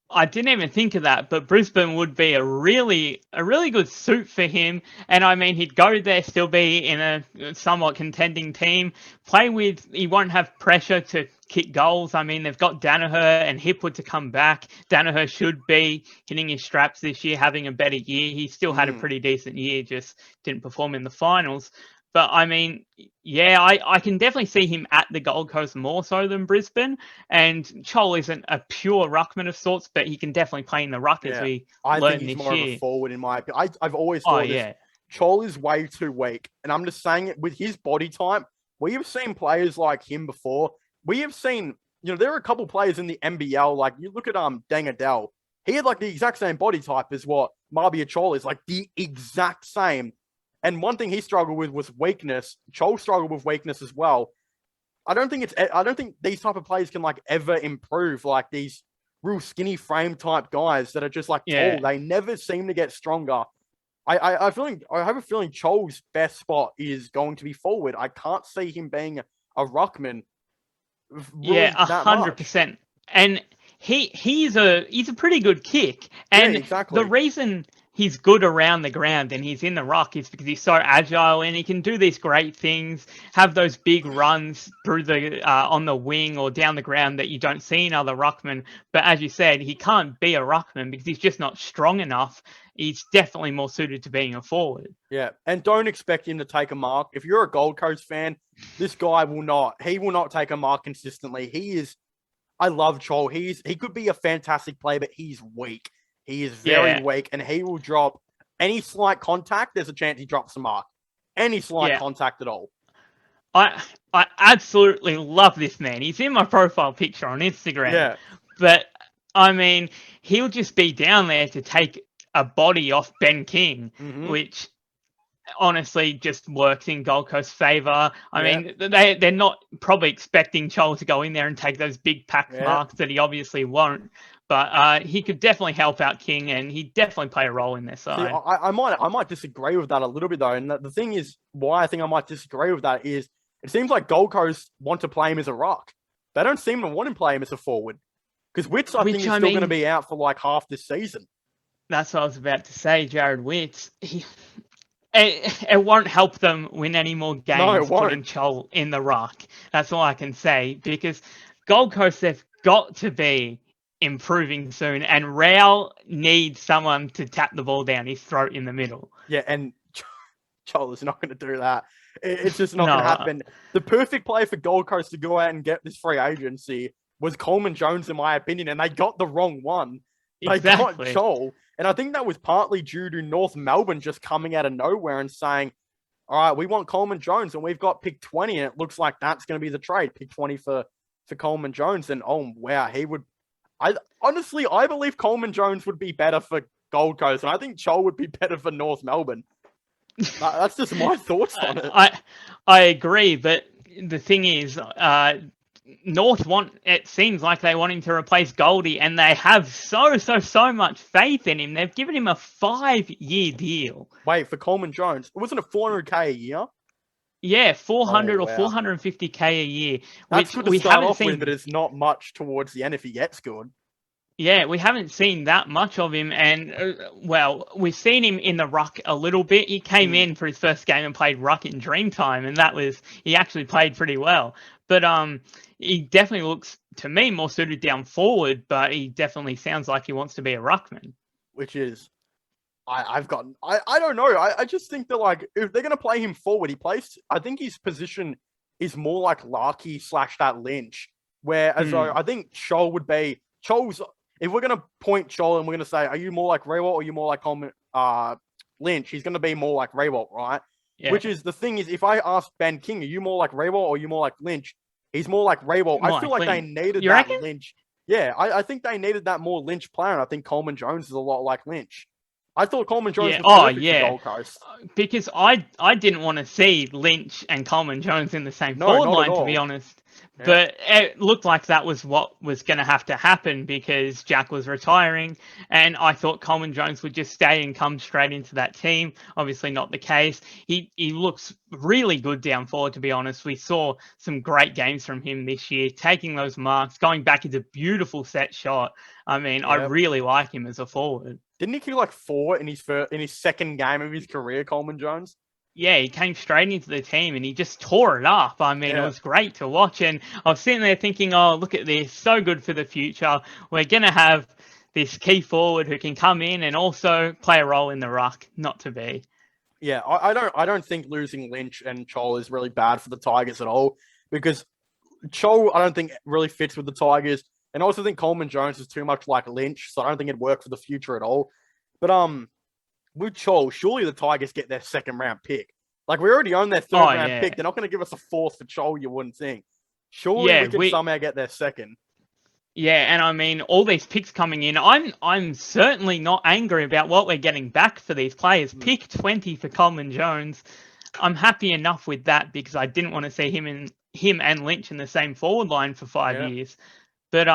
I didn't even think of that, but Brisbane would be a really good suit for him. And I mean, he'd go there, still be in a somewhat contending team, he won't have pressure to kick goals. I mean, they've got Danaher and Hipwood to come back. Danaher should be hitting his straps this year, having a better year. He still had a pretty decent year, just didn't perform in the finals. But I mean, yeah, I can definitely see him at the Gold Coast more so than Brisbane. And Chol isn't a pure ruckman of sorts, but he can definitely play in the ruck as we learned this year. I think he's more of a forward in my opinion. I've always thought this. Chol is way too weak. And I'm just saying it with his body type. We have seen players like him before. We have seen, there are a couple players in the NBL. Like you look at Deng Adel. He had the exact same body type as what Marbia Chol is, the exact same. And one thing he struggled with was weakness. Chol struggled with weakness as well. I don't think these type of players can ever improve these real skinny frame type guys that are just tall. They never seem to get stronger. I have a feeling Chol's best spot is going to be forward. I can't see him being a ruckman. Really 100%. And he's a pretty good kick. And exactly. The reason he's good around the ground and he's in the ruck is because he's so agile and he can do these great things, have those big runs through the on the wing or down the ground that you don't see in other ruckmen. But as you said, he can't be a ruckman because he's just not strong enough. He's definitely more suited to being a forward. Yeah, and don't expect him to take a mark. If you're a Gold Coast fan, this guy will not take a mark consistently. I love Chol. He could be a fantastic player, but he's weak. He is very weak, and he will drop any slight contact. There's a chance he drops a mark. Any slight contact at all. I absolutely love this man. He's in my profile picture on Instagram. Yeah. But, I mean, he'll just be down there to take a body off Ben King, which honestly just works in Gold Coast's favour. I mean, they're not probably expecting Chol to go in there and take those big pack marks that he obviously won't. But he could definitely help out King, and he'd definitely play a role in their side. See, I might disagree with that a little bit, though. And the thing is, why I think I might disagree with that is it seems like Gold Coast want to play him as a ruck. They don't seem to want him to play him as a forward. Because Witts, I think, is still going to be out for half this season. That's what I was about to say, Jared Witts. It won't help them win any more games putting Chol in the ruck. That's all I can say. Because Gold Coast, they've got to be improving soon, and Rao needs someone to tap the ball down his throat in the middle. Yeah, and Chol is not going to do that. It's just not going to happen. The perfect play for Gold Coast to go out and get this free agency was Coleman Jones, in my opinion, and they got the wrong one. They got Chol, and I think that was partly due to North Melbourne just coming out of nowhere and saying, all right, we want Coleman Jones, and we've got pick 20, and it looks like that's going to be the trade, pick 20 for Coleman Jones. And, oh, wow, he would... I believe Coleman Jones would be better for Gold Coast, and I think Chol would be better for North Melbourne. That's just my thoughts on it. I agree, but the thing is, North it seems like they want him to replace Goldie, and they have so much faith in him. They've given him a 5-year deal. Wait, for Coleman Jones, wasn't it $400K a year? Yeah, 400 or 450K a year. That's good to start off with, but it's not much towards the end if he gets good. Yeah, we haven't seen that much of him, and we've seen him in the ruck a little bit. He came in for his first game and played ruck in Dreamtime, and he actually played pretty well. But he definitely looks to me more suited down forward, but he definitely sounds like he wants to be a ruckman. Which is, I don't know. I just think that if they're gonna play him forward, I think his position is more like Larky / that Lynch, whereas I think Chol would be Chol's. If we're going to point Chol and we're going to say, are you more like Raywalt or are you more like Lynch? He's going to be more like Raywalt, right? Yeah. Which is, the thing is, if I ask Ben King, are you more like Raywalt or are you more like Lynch? He's more like Raywalt. I feel like they needed that Lynch. Yeah, I think they needed that more Lynch player, and I think Coleman Jones is a lot like Lynch. I thought Coleman Jones Yeah. was Oh, perfect for yeah. Gold Coast. Because I didn't want to see Lynch and Coleman Jones in the same No, forward not at line, to be all. honest. Yeah. But it looked like that was what was going to have to happen because Jack was retiring, and I thought Coleman Jones would just stay and come straight into that team. Obviously, not the case. He looks really good down forward, to be honest. We saw some great games from him this year, taking those marks, going back into beautiful set shot. I mean, I Yep. really like him as a forward. Didn't he kick like 4 in his second game of his career, Coleman Jones? Yeah, he came straight into the team and he just tore it up. I mean, it Yeah. was great to watch. And I was sitting there thinking, oh, look at this. So good for the future. We're going to have this key forward who can come in and also play a role in the ruck. Not to be. Yeah, I don't think losing Lynch and Chol is really bad for the Tigers at all, because Chol I don't think really fits with the Tigers, and I also think Coleman Jones is too much like Lynch, so I don't think it'd work for the future at all. But with Chol, surely the Tigers get their second round pick. Like, we already own their third round Yeah. pick. They're not going to give us a fourth for Chol, you wouldn't think. Surely Yeah, we can somehow get their second. Yeah, and I mean, all these picks coming in, I'm certainly not angry about what we're getting back for these players. Pick 20 for Coleman Jones. I'm happy enough with that because I didn't want to see him and Lynch in the same forward line for 5 years. But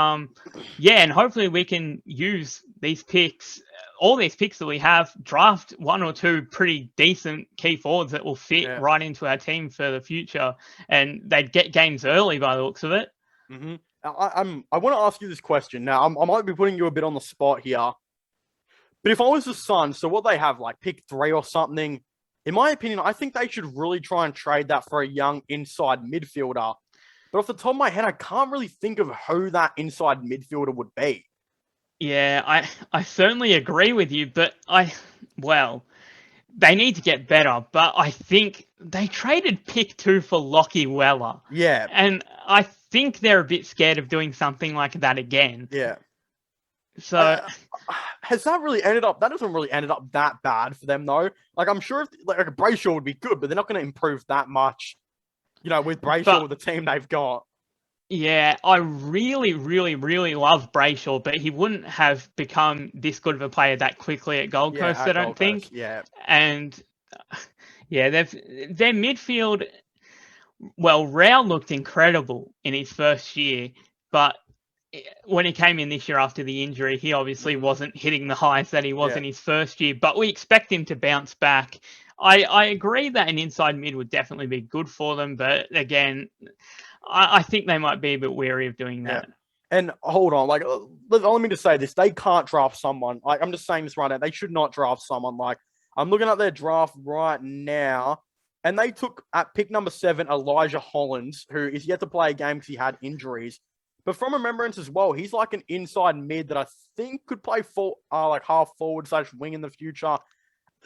yeah, and hopefully we can use these picks, all these picks that we have, draft 1 or 2 pretty decent key forwards that will fit right into our team for the future, and they'd get games early by the looks of it. Mm-hmm. I want to ask you this question. Now, I might be putting you a bit on the spot here, but if I was the Suns, so what they have, like pick 3 or something, in my opinion, I think they should really try and trade that for a young inside midfielder. But off the top of my head, I can't really think of who that inside midfielder would be. Yeah, I certainly agree with you, but they need to get better, but I think they traded pick 2 for Lockie Weller. Yeah. And I think they're a bit scared of doing something like that again. Yeah. So has that really ended up? That doesn't really ended up that bad for them, though. Like, I'm sure like a Brayshaw would be good, but they're not going to improve that much, with Brayshaw with the team they've got. Yeah, I really, really, really love Brayshaw, but he wouldn't have become this good of a player that quickly at Gold Coast, I don't think. Yeah. And yeah, their midfield, well, Rao looked incredible in his first year, but when he came in this year after the injury, he obviously wasn't hitting the highs that he was in his first year, but we expect him to bounce back. I agree that an inside mid would definitely be good for them, but again, I think they might be a bit wary of doing that. Yeah. And hold on, like, let me just say this. They can't draft someone. Like, I'm just saying this right now. They should not draft someone. Like, I'm looking at their draft right now, and they took at pick number 7, Elijah Hollins, who is yet to play a game because he had injuries. But from remembrance as well, he's like an inside mid that I think could play like half forward / wing in the future.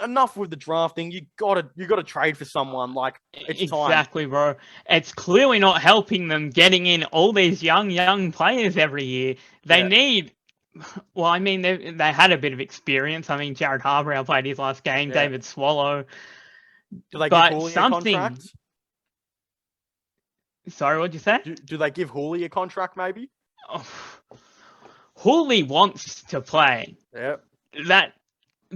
Enough with the drafting. You gotta trade for someone. Like, it's exactly, time. Bro. It's clearly not helping them getting in all these young players every year. They need. Well, I mean, they had a bit of experience. I mean, Jared Harbrow played his last game. David Swallow. Do they give Hooley a contract? Sorry, what'd you say? Do they give Hooley a contract? Maybe. Oh. Hooley wants to play. Yep.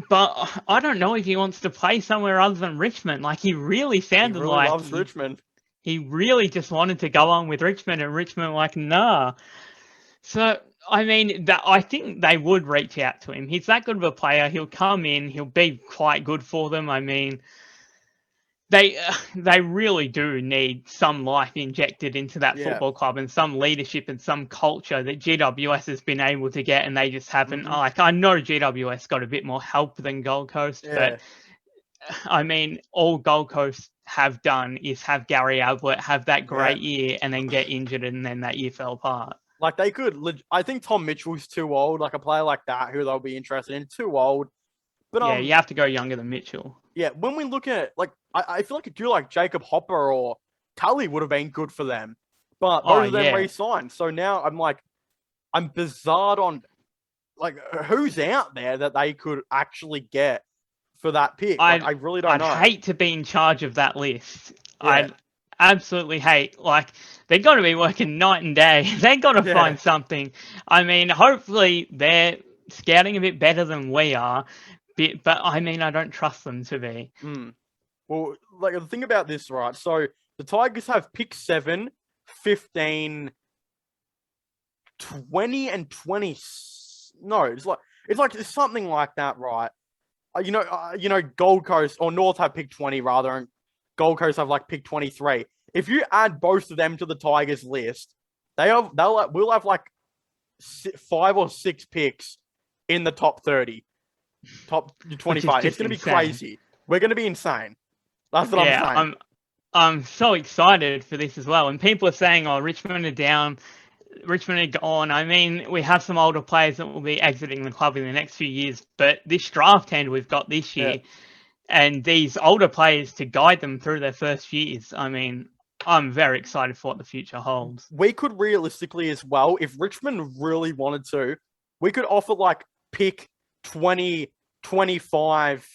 But I don't know if he wants to play somewhere other than Richmond. Like, he really sounded like loves Richmond. He really just wanted to go on with Richmond, and Richmond like, nah. So, I mean, I think they would reach out to him. He's that good of a player. He'll come in. He'll be quite good for them. I mean, they really do need some life injected into that football club and some leadership and some culture that GWS has been able to get, and they just haven't. Like, I know GWS got a bit more help than Gold Coast, but I mean, all Gold Coast have done is have Gary Ablett have that great year and then get injured, and then that year fell apart. Like, they could. I think Tom Mitchell's too old. Like, a player like that who they'll be interested in, too old. But you have to go younger than Mitchell. Yeah, when we look at, like, I feel like a dude like Jacob Hopper or Tully would have been good for them. But both of them re-signed. So now I'm bizarred on, like, who's out there that they could actually get for that pick. I really don't know. I'd hate to be in charge of that list. absolutely hate. Like, they've got to be working night and day. They've got to Yeah. find something. I mean, hopefully they're scouting a bit better than we are. But I mean, I don't trust them to be. Well, like the thing about this, right? So the Tigers have pick 7, 15, 20, and 20. No, it's like something like that, right? Gold Coast or North have pick 20 rather, and Gold Coast have like pick 23. If you add both of them to the Tigers list, we'll have like 5 or 6 picks in the top 30, top 25. It's going to be crazy. We're going to be insane. That's what I'm saying. I'm so excited for this as well. And people are saying, "Oh, Richmond are down. Richmond are gone." I mean, we have some older players that will be exiting the club in the next few years, but this draft hand we've got this year, and these older players to guide them through their first years. I mean, I'm very excited for what the future holds. We could realistically as well, if Richmond really wanted to, we could offer like pick 20, 25,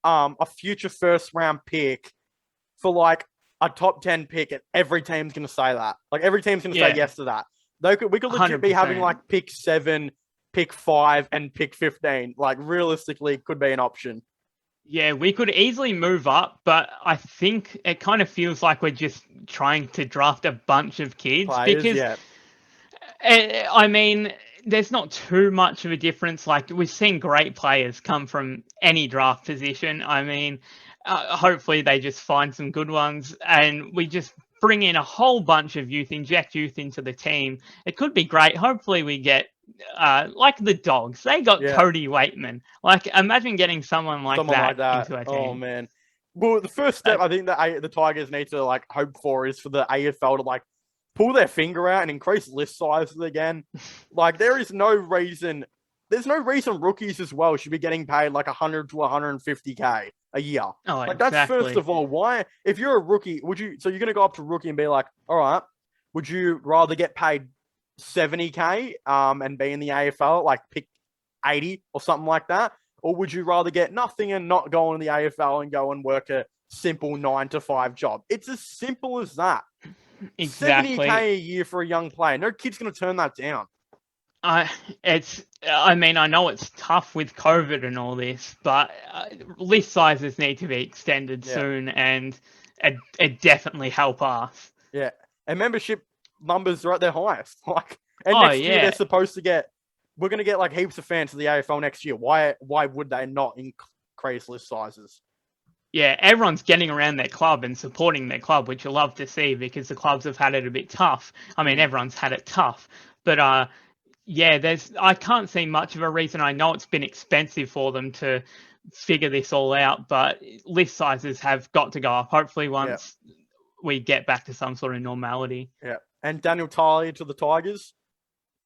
a future first round pick for like a top 10 pick, and every team's going to say that. Like every team's going to say yes to that. We could legit be having like pick 7, pick 5, and pick 15. Like realistically, it could be an option. Yeah, we could easily move up, but I think it kind of feels like we're just trying to draft a bunch of kids because, I mean, there's not too much of a difference. Like we've seen great players come from any draft position. I mean, hopefully they just find some good ones, and we just bring in a whole bunch of youth, inject youth into the team. It could be great. Hopefully we get like the Dogs. They got Cody Waitman. Like imagine getting someone like that into a team. Oh man. Well, the first step I think that the Tigers need to like hope for is for the AFL to like pull their finger out and increase list sizes again. Like there's no reason rookies as well should be getting paid like 100 to 150K a year. Oh, like that's first of all. Why, if you're a rookie, so you're gonna go up to rookie and be like, all right, would you rather get paid 70K and be in the AFL, like pick 80 or something like that? Or would you rather get nothing and not go in the AFL and go and work a simple 9 to 5 job? It's as simple as that. Exactly. 70K a year for a young player. No kid's going to turn that down. I mean, I know it's tough with COVID and all this, but list sizes need to be extended soon, and it definitely help us. Yeah, and membership numbers are at their highest. Like, and next year they're supposed to get. We're going to get like heaps of fans to the AFL next year. Why would they not increase list sizes? Yeah, everyone's getting around their club and supporting their club, which you'll love to see because the clubs have had it a bit tough. I mean, everyone's had it tough, but I can't see much of a reason. I know it's been expensive for them to figure this all out, but list sizes have got to go up. Hopefully once we get back to some sort of normality. Yeah. And Daniel Talia to the Tigers.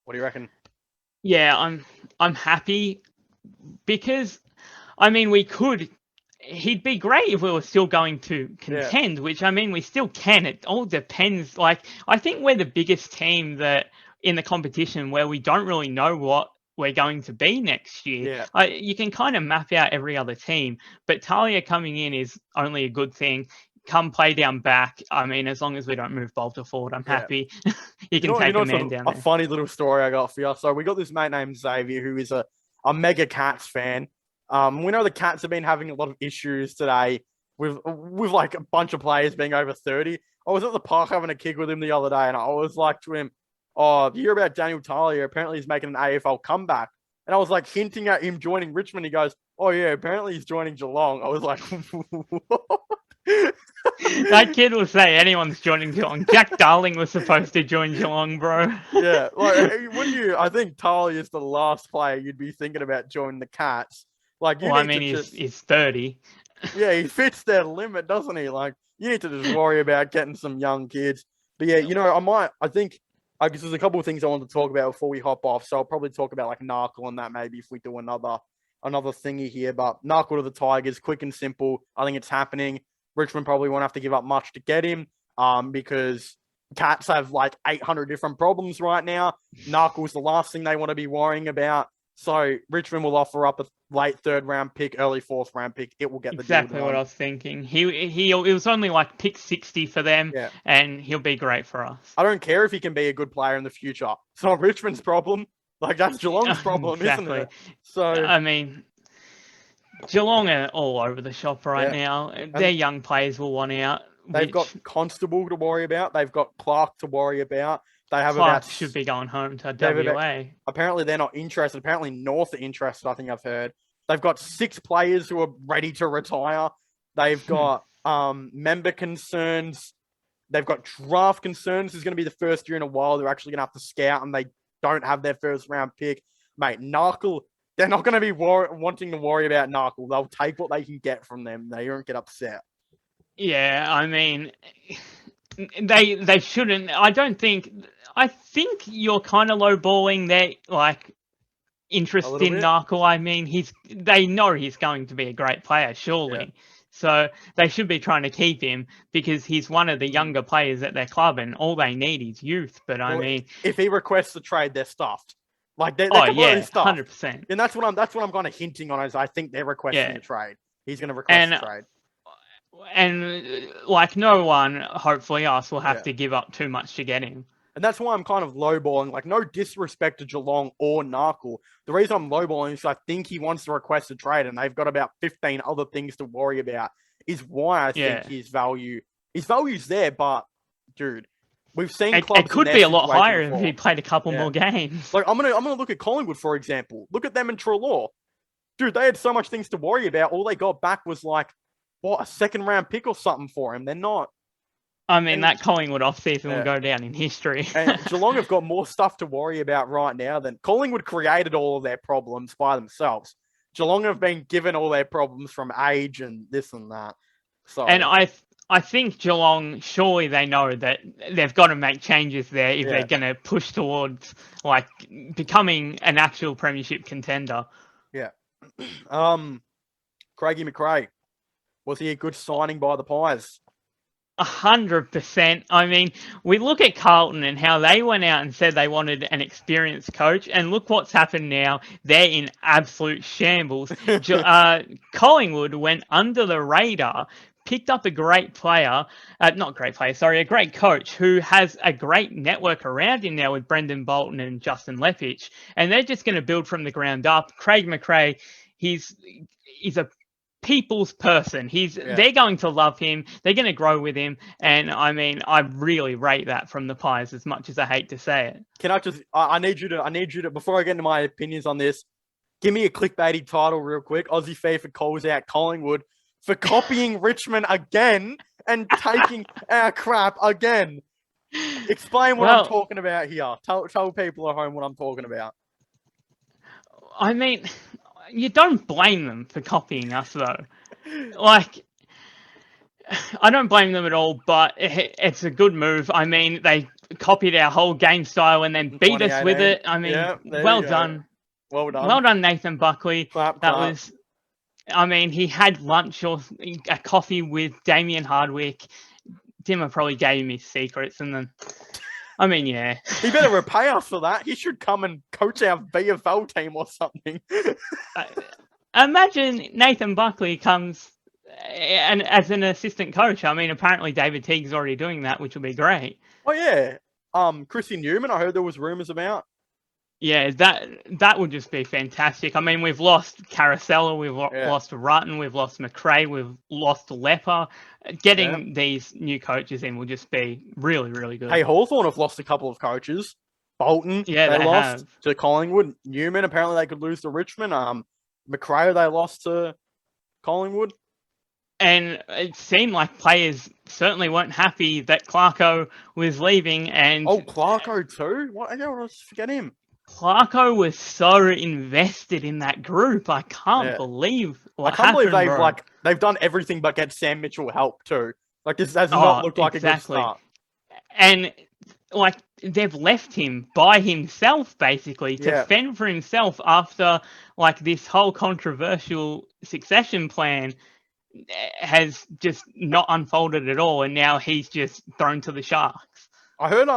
What do you reckon? Yeah, I'm happy because, I mean, he'd be great if we were still going to contend, which, I mean, we still can. It all depends. Like, I think we're the biggest team that in the competition where we don't really know what we're going to be next year. You can kind of map out every other team, but Talia coming in is only a good thing. Come play down back. I mean, as long as we don't move Bolter forward, I'm happy. You can take a man down there. A funny little story I got for you. So we got this mate named Xavier who is a mega Cats fan. We know the Cats have been having a lot of issues today with like a bunch of players being over 30. I was at the park having a kick with him the other day, and I was like to him, "Oh, you hear about Daniel Talia? Apparently he's making an AFL comeback." And I was like hinting at him joining Richmond. He goes, "Oh yeah, apparently he's joining Geelong." I was like, "What?" That kid will say anyone's joining Geelong. Jack Darling was supposed to join Geelong, bro. Yeah, like wouldn't you? I think Talia is the last player you'd be thinking about joining the Cats. Like, he's 30. Yeah, he fits their limit, doesn't he? Like, you need to just worry about getting some young kids. But yeah, I think guess there's a couple of things I want to talk about before we hop off. So I'll probably talk about like Narkle and that maybe if we do another thingy here. But Narkle to the Tigers, quick and simple. I think it's happening. Richmond probably won't have to give up much to get him because Cats have like 800 different problems right now. Narkle's the last thing they want to be worrying about. So Richmond will offer up late 3rd round pick, early 4th round pick. It will get the deal done. Exactly what I was thinking. He was only like pick 60 for them, and he'll be great for us. I don't care if he can be a good player in the future. It's not Richmond's problem. Like, that's Geelong's problem, isn't it? So I mean, Geelong are all over the shop right now. Their young players will want out. They've got Constable to worry about. They've got Clark to worry about. They have Clark should be going home to WA. Apparently, they're not interested. Apparently, North are interested, I think I've heard. They've got 6 players who are ready to retire. They've got member concerns. They've got draft concerns. This is going to be the first year in a while they're actually going to have to scout, and they don't have their 1st round pick. Mate, Narkle, they're not going to be wanting to worry about Narkle. They'll take what they can get from them. They won't get upset. Yeah, I mean, they shouldn't. I think you're kind of lowballing their like interest in Narkle. I mean, they know he's going to be a great player, surely. Yeah. So they should be trying to keep him because he's one of the younger players at their club, and all they need is youth. But I mean, if he requests a trade, they're stuffed. Like they're completely stuffed. 100%. And that's what I'm kind of hinting on. Is I think they're requesting a trade. He's going to request a trade. And like no one, hopefully us, will have to give up too much to get him. And that's why I'm kind of lowballing. Like, no disrespect to Geelong or Narkle. The reason I'm lowballing is I think he wants to request a trade, and they've got about 15 other things to worry about. Is why I think his value's there. But dude, we've seen clubs. It could be a lot higher if he played a couple more games. Like I'm gonna look at Collingwood for example. Look at them in Treloar. Dude, they had so much things to worry about. All they got back was like a 2nd round pick or something for him. They're not. I mean, that Collingwood off-season will go down in history. And Geelong have got more stuff to worry about right now than Collingwood created all of their problems by themselves. Geelong have been given all their problems from age and this and that. So, and I think Geelong, surely they know that they've got to make changes there if they're going to push towards like becoming an actual premiership contender. Yeah. Craigie McRae, was he a good signing by the Pies? 100%. I mean, we look at Carlton and how they went out and said they wanted an experienced coach, and look what's happened now. They're in absolute shambles. Collingwood went under the radar, picked up a great player, a great coach who has a great network around him now with Brendan Bolton and Justin Leppich, and they're just going to build from the ground up. Craig McRae, he's a people's person. They're going to love him. They're going to grow with him. And I mean, I really rate that from the Pies, as much as I hate to say it. Can I just, I need you to, before I get into my opinions on this, give me a clickbaity title real quick. Aussie FIFA calls out Collingwood for copying Richmond again and taking our crap again. Explain what I'm talking about here. Tell people at home what I'm talking about. I mean, you don't blame them for copying us, though. Like, I don't blame them at all, but it's a good move. I mean, they copied our whole game style and then beat us with it. I mean, well done. Well done. Well done, Nathan Buckley. Clap. I mean, he had lunch or a coffee with Damien Hardwick. Dimmer probably gave him his secrets, and then, I mean, yeah. He better repay us for that. He should come and coach our VFL team or something. Imagine Nathan Buckley comes and as an assistant coach. I mean, apparently David Teague's already doing that, which will be great. Oh, yeah. Chrissy Newman, I heard there was rumours about. Yeah, that would just be fantastic. I mean, we've lost Carousella, we've lost Rutten, we've lost McRae, we've lost Lepper. Getting these new coaches in will just be really, really good. Hey, Hawthorn have lost a couple of coaches. Bolton, they lost to Collingwood. Newman, apparently they could lose to Richmond. McRae, they lost to Collingwood. And it seemed like players certainly weren't happy that Clarko was leaving. And Clarko too? What? I don't forget him. Clarko was so invested in that group. I can't believe what happened. I can't believe they've done everything but get Sam Mitchell help too. Like, this does not look like a good start. And like, they've left him by himself basically to fend for himself after like this whole controversial succession plan has just not unfolded at all, and now he's just thrown to the Sharks. I heard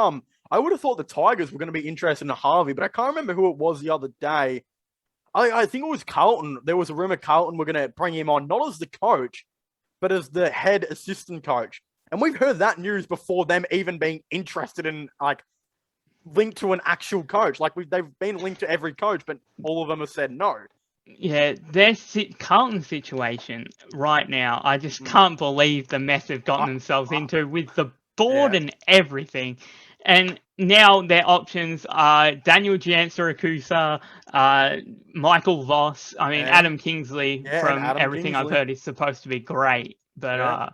I would have thought the Tigers were going to be interested in Harvey, but I can't remember who it was the other day. I think it was Carlton. There was a rumor Carlton were going to bring him on, not as the coach, but as the head assistant coach. And we've heard that news before them even being interested in, like, linked to an actual coach. Like, they've been linked to every coach, but all of them have said no. Yeah, their Carlton situation right now, I just can't believe the mess they've gotten themselves into with the board and everything. And now their options are Daniel Giansiracusa, Michael Voss. I mean, Adam Kingsley, from everything I've heard, is supposed to be great. But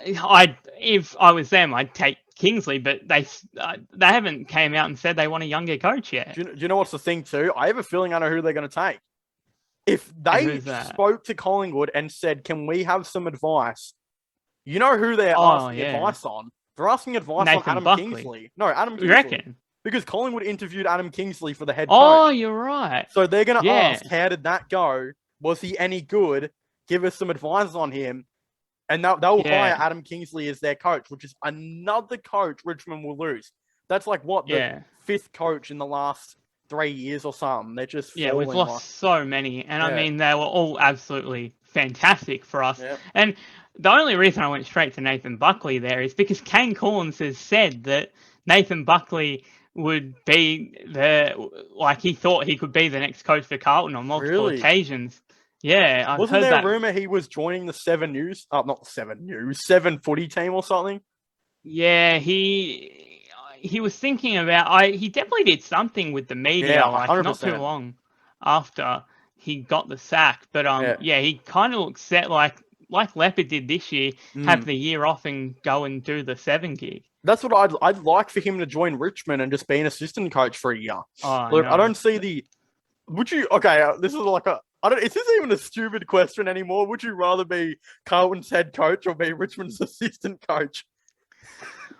if I was them, I'd take Kingsley. But they haven't came out and said they want a younger coach yet. Do you know what's the thing too? I have a feeling I know who they're going to take. If they spoke to Collingwood and said, "Can we have some advice?" You know who they're asking advice on? They're asking advice on Adam Kingsley. No, Adam Kingsley. You reckon? Because Collingwood interviewed Adam Kingsley for the head coach. Oh, you're right. So they're going to ask, how did that go? Was he any good? Give us some advice on him. And they'll hire Adam Kingsley as their coach, which is another coach Richmond will lose. That's like, the fifth coach in the last 3 years or something. They're just we've lost so many. And I mean, they were all absolutely fantastic for us. Yeah. And the only reason I went straight to Nathan Buckley there is because Kane Corns has said that Nathan Buckley would be he thought he could be the next coach for Carlton on multiple occasions. Yeah, I've Wasn't there a rumor he was joining the 7 News? Not 7 News, 7 footy team or something? Yeah, he was thinking about. He definitely did something with the media, not too long after he got the sack. But he kind of looks set like Leopard did this year, have the year off and go and do the 7 gig. That's what I'd like for him to join Richmond and just be an assistant coach for a year. Look, I don't see the. Would you? Okay, this is like a. Is this even a stupid question anymore? Would you rather be Carlton's head coach or be Richmond's assistant coach?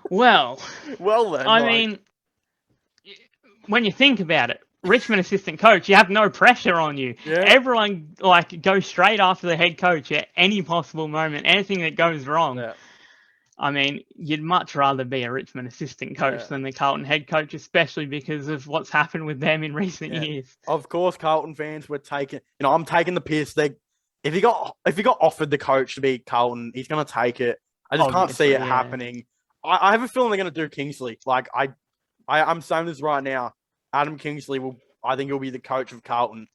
Well then. I mean, when you think about it, Richmond assistant coach, you have no pressure on you. Yeah. Everyone goes straight after the head coach at any possible moment. Anything that goes wrong. Yeah. I mean, you'd much rather be a Richmond assistant coach than the Carlton head coach, especially because of what's happened with them in recent years. Of course, Carlton fans were taking. I'm taking the piss. If he got offered the coach to be Carlton, he's going to take it. I just can't see it happening. I have a feeling they're going to do Kingsley. I'm saying this right now. Adam Kingsley I think he'll be the coach of Carlton.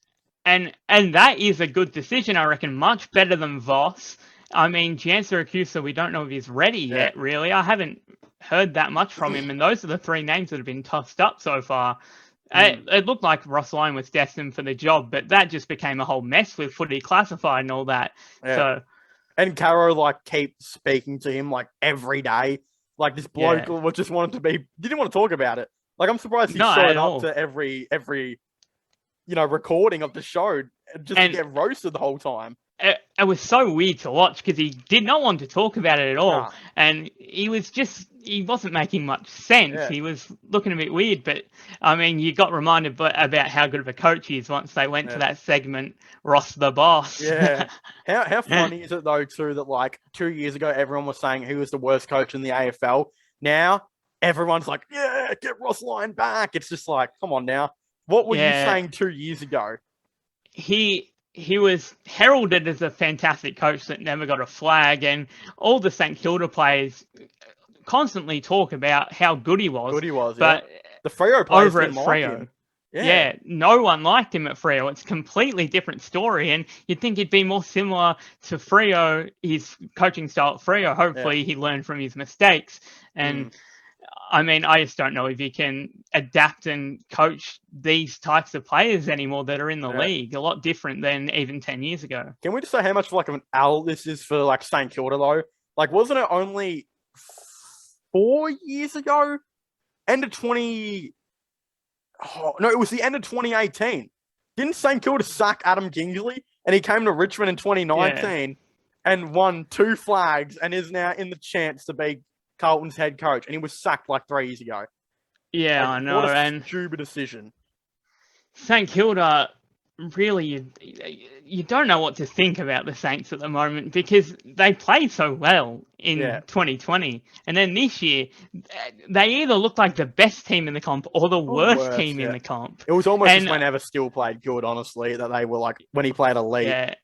And that is a good decision, I reckon. Much better than Voss. I mean, Giansiracusa, we don't know if he's ready yet, really. I haven't heard that much from him, and those are the 3 names that have been tossed up so far. It looked like Ross Lyon was destined for the job, but that just became a whole mess with Footy Classified and all that. Yeah. So, and Caro, keeps speaking to him, every day. This bloke just wanted to didn't want to talk about it. I'm surprised he showed up to every recording of the show just to get roasted the whole time. It was so weird to watch because he did not want to talk about it at all. And he wasn't making much sense. Yeah. He was looking a bit weird, but I mean, you got reminded about how good of a coach he is once they went to that segment, Ross the Boss. Yeah. How funny is it though, too, that 2 years ago, everyone was saying he was the worst coach in the AFL. Now, everyone's like, yeah, get Ross Lyon back. It's just come on now. What were you saying 2 years ago? He was heralded as a fantastic coach that never got a flag, and all the St Kilda players constantly talk about how good he was. But the Freo players over at Freo, no one liked him at Freo. It's a completely different story, and you'd think he'd be more similar to Freo, his coaching style at Freo. Hopefully, he learned from his mistakes, and I mean, I just don't know if he can adapt and coach these types of players anymore that are in the league. A lot different than even 10 years ago. Can we just say how much of an L this is for St Kilda though? Wasn't it only 4 years ago? End of 20. Oh, no, it was the end of 2018. Didn't St Kilda sack Adam Kingsley? And he came to Richmond in 2019 and won 2 flags and is now in the chance to be Carlton's head coach, and he was sacked 3 years ago. Yeah, I know. What a stupid decision. St Kilda really, you don't know what to think about the Saints at the moment because they played so well in 2020. And then this year, they either look like the best team in the comp or the worst team in the comp. It was almost just whenever Steele played good, honestly, that they were like, when he played elite. Yeah,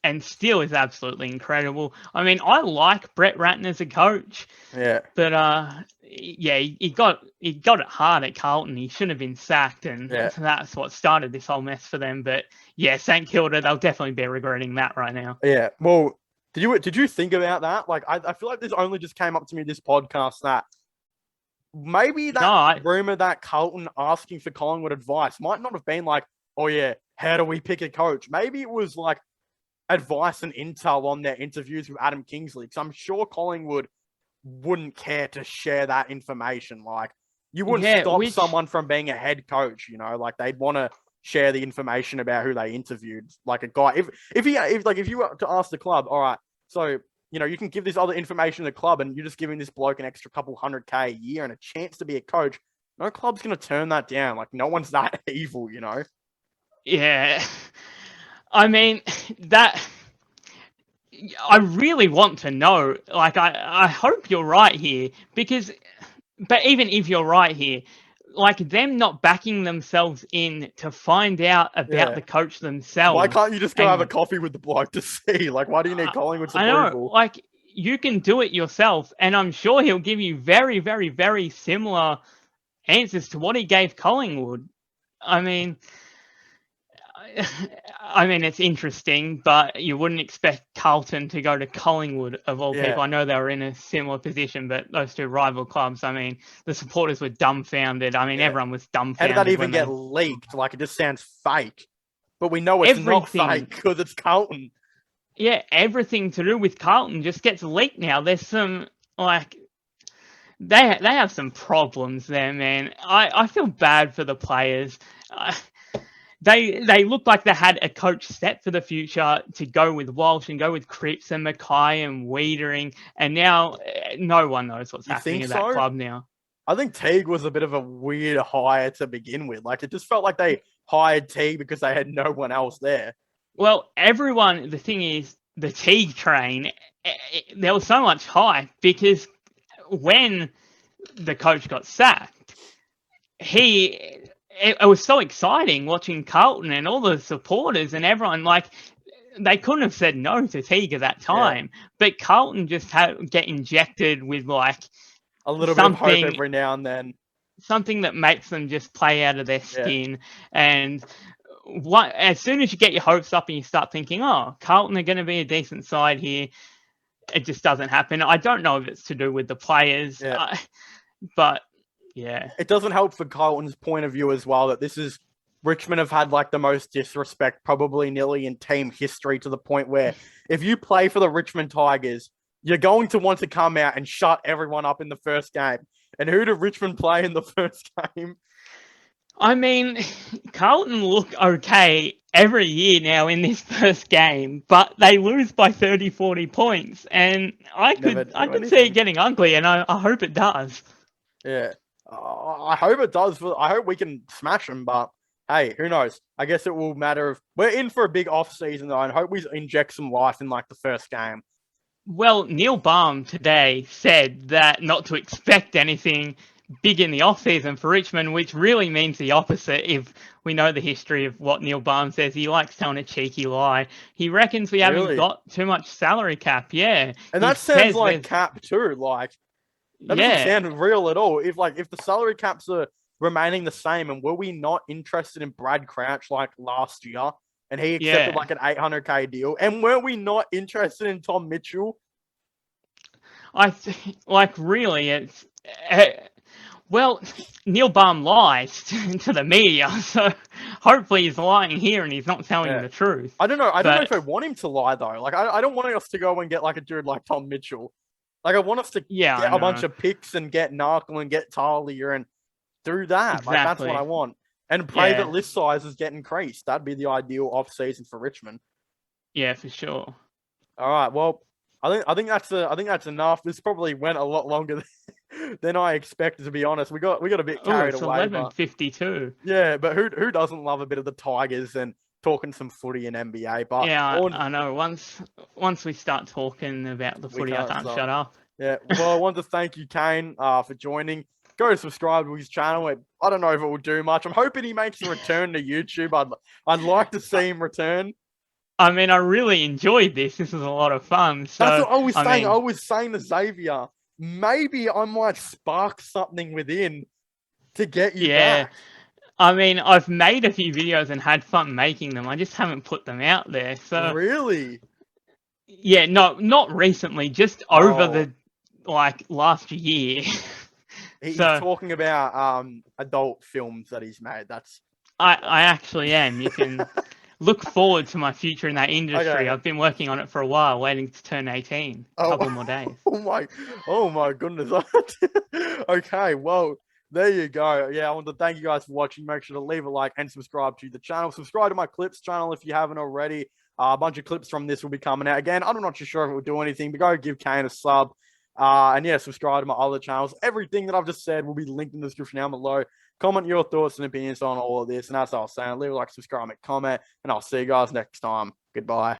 and Steele is absolutely incredible. I mean, I like Brett Ratton as a coach. Yeah. But he got it hard at Carlton. He shouldn't have been sacked, and that's what started this whole mess for them. But yeah, St Kilda, they'll definitely be regretting that right now. Yeah. Well, did you think about that? Like, I feel like this only just came up to me this podcast that maybe that rumor that Carlton asking for Collingwood advice might not have been like, oh yeah, how do we pick a coach? Maybe it was like advice and intel on their interviews with Adam Kingsley, because I'm sure Collingwood wouldn't care to share that information. Like, you wouldn't stop someone from being a head coach, you know, like they'd want to share the information about who they interviewed. Like a guy, if you were to ask the club, all right, so, you know, you can give this other information to the club and you're just giving this bloke an extra couple $100K a year and a chance to be a coach, no club's going to turn that down. Like, no one's that evil, you know? Yeah. I mean, that... I really want to know. Like, I hope you're right here, because... But even if you're right here, like, them not backing themselves in to find out about the coach themselves... Why can't you just go have a coffee with the bloke to see? Like, why do you need Collingwood's approval? I know, like, you can do it yourself, and I'm sure he'll give you very, very, very similar answers to what he gave Collingwood. I mean, it's interesting, but you wouldn't expect Carlton to go to Collingwood of all people. I know they were in a similar position, but those two rival clubs, I mean, the supporters were dumbfounded. I mean, everyone was dumbfounded. How did that even get leaked? Like, it just sounds fake. But we know it's not fake because it's Carlton. Yeah, everything to do with Carlton just gets leaked now. There's some, like... They have some problems there, man. I feel bad for the players. They look like they had a coach set for the future to go with Walsh and go with Cripps and Mackay and Wiedering, and now no one knows what's happening at that club now. I think Teague was a bit of a weird hire to begin with. Like, it just felt like they hired Teague because they had no one else there. Well, the thing is, the Teague train, there was so much hype because when the coach got sacked, it was so exciting watching Carlton and all the supporters and everyone, like, they couldn't have said no to Teague at that time. But Carlton just get injected with, like, a little bit of hope every now and then. Something that makes them just play out of their skin. And as soon as you get your hopes up and you start thinking, oh, Carlton are going to be a decent side here, it just doesn't happen. I don't know if it's to do with the players, but... Yeah. It doesn't help for Carlton's point of view as well that this is Richmond have had like the most disrespect probably nearly in team history, to the point where if you play for the Richmond Tigers, you're going to want to come out and shut everyone up in the first game. And who did Richmond play in the first game? I mean, Carlton look okay every year now in this first game, but they lose by 30, 40 points. And I could see it getting ugly, and I hope it does. Yeah. I hope it does. I hope we can smash them, but hey, who knows? I guess it will matter if we're in for a big off season though, and hope we inject some life in like the first game. Well, Neil Baum today said that not to expect anything big in the off season for Richmond, which really means the opposite. If we know the history of what Neil Baum says, he likes telling a cheeky lie. He reckons we haven't got too much salary cap. Yeah, and that sounds like cap too. Like. That doesn't sound real at all. If the salary caps are remaining the same, and were we not interested in Brad Crouch like last year, and he accepted like an $800K deal, and were we not interested in Tom Mitchell? Really, it's well, Neil Baum lies to the media, so hopefully he's lying here and he's not telling the truth. I don't know. I don't know if I want him to lie though. Like, I don't want us to go and get like a dude like Tom Mitchell. Like, I want us to get a bunch of picks and get Narkle and get Talia and do that. Exactly. Like, that's what I want. And pray that list sizes get increased. That'd be the ideal off-season for Richmond. Yeah, for sure. All right. Well, I think that's enough. This probably went a lot longer than I expected, to be honest. We got a bit carried away. 11:52. Yeah, but who doesn't love a bit of the Tigers and talking some footy and NBA. But Yeah, I know. Once we start talking about the footy, I can't shut up. Yeah, well, I want to thank you, Kane, for joining. Go subscribe to his channel. I don't know if it will do much. I'm hoping he makes a return to YouTube. I'd like to see him return. I mean, I really enjoyed this. This was a lot of fun. So, that's what I was saying. mean, I was saying to Xavier, maybe I might spark something within to get you back. I mean, I've made a few videos and had fun making them. I just haven't put them out there. So really, yeah, not recently. Just over the last year. He's talking about adult films that he's made. I actually am. You can look forward to my future in that industry. Okay. I've been working on it for a while, waiting to turn 18. A couple more days. Oh my goodness. Okay, well, there you go. Yeah, I want to thank you guys for watching. Make sure to leave a like and subscribe to the channel. Subscribe to my clips channel if you haven't already. A bunch of clips from this will be coming out. Again, I'm not too sure if it will do anything, but go give Kane a sub. And yeah, subscribe to my other channels. Everything that I've just said will be linked in the description down below. Comment your thoughts and opinions on all of this. And as I was saying, leave a like, subscribe, and comment. And I'll see you guys next time. Goodbye.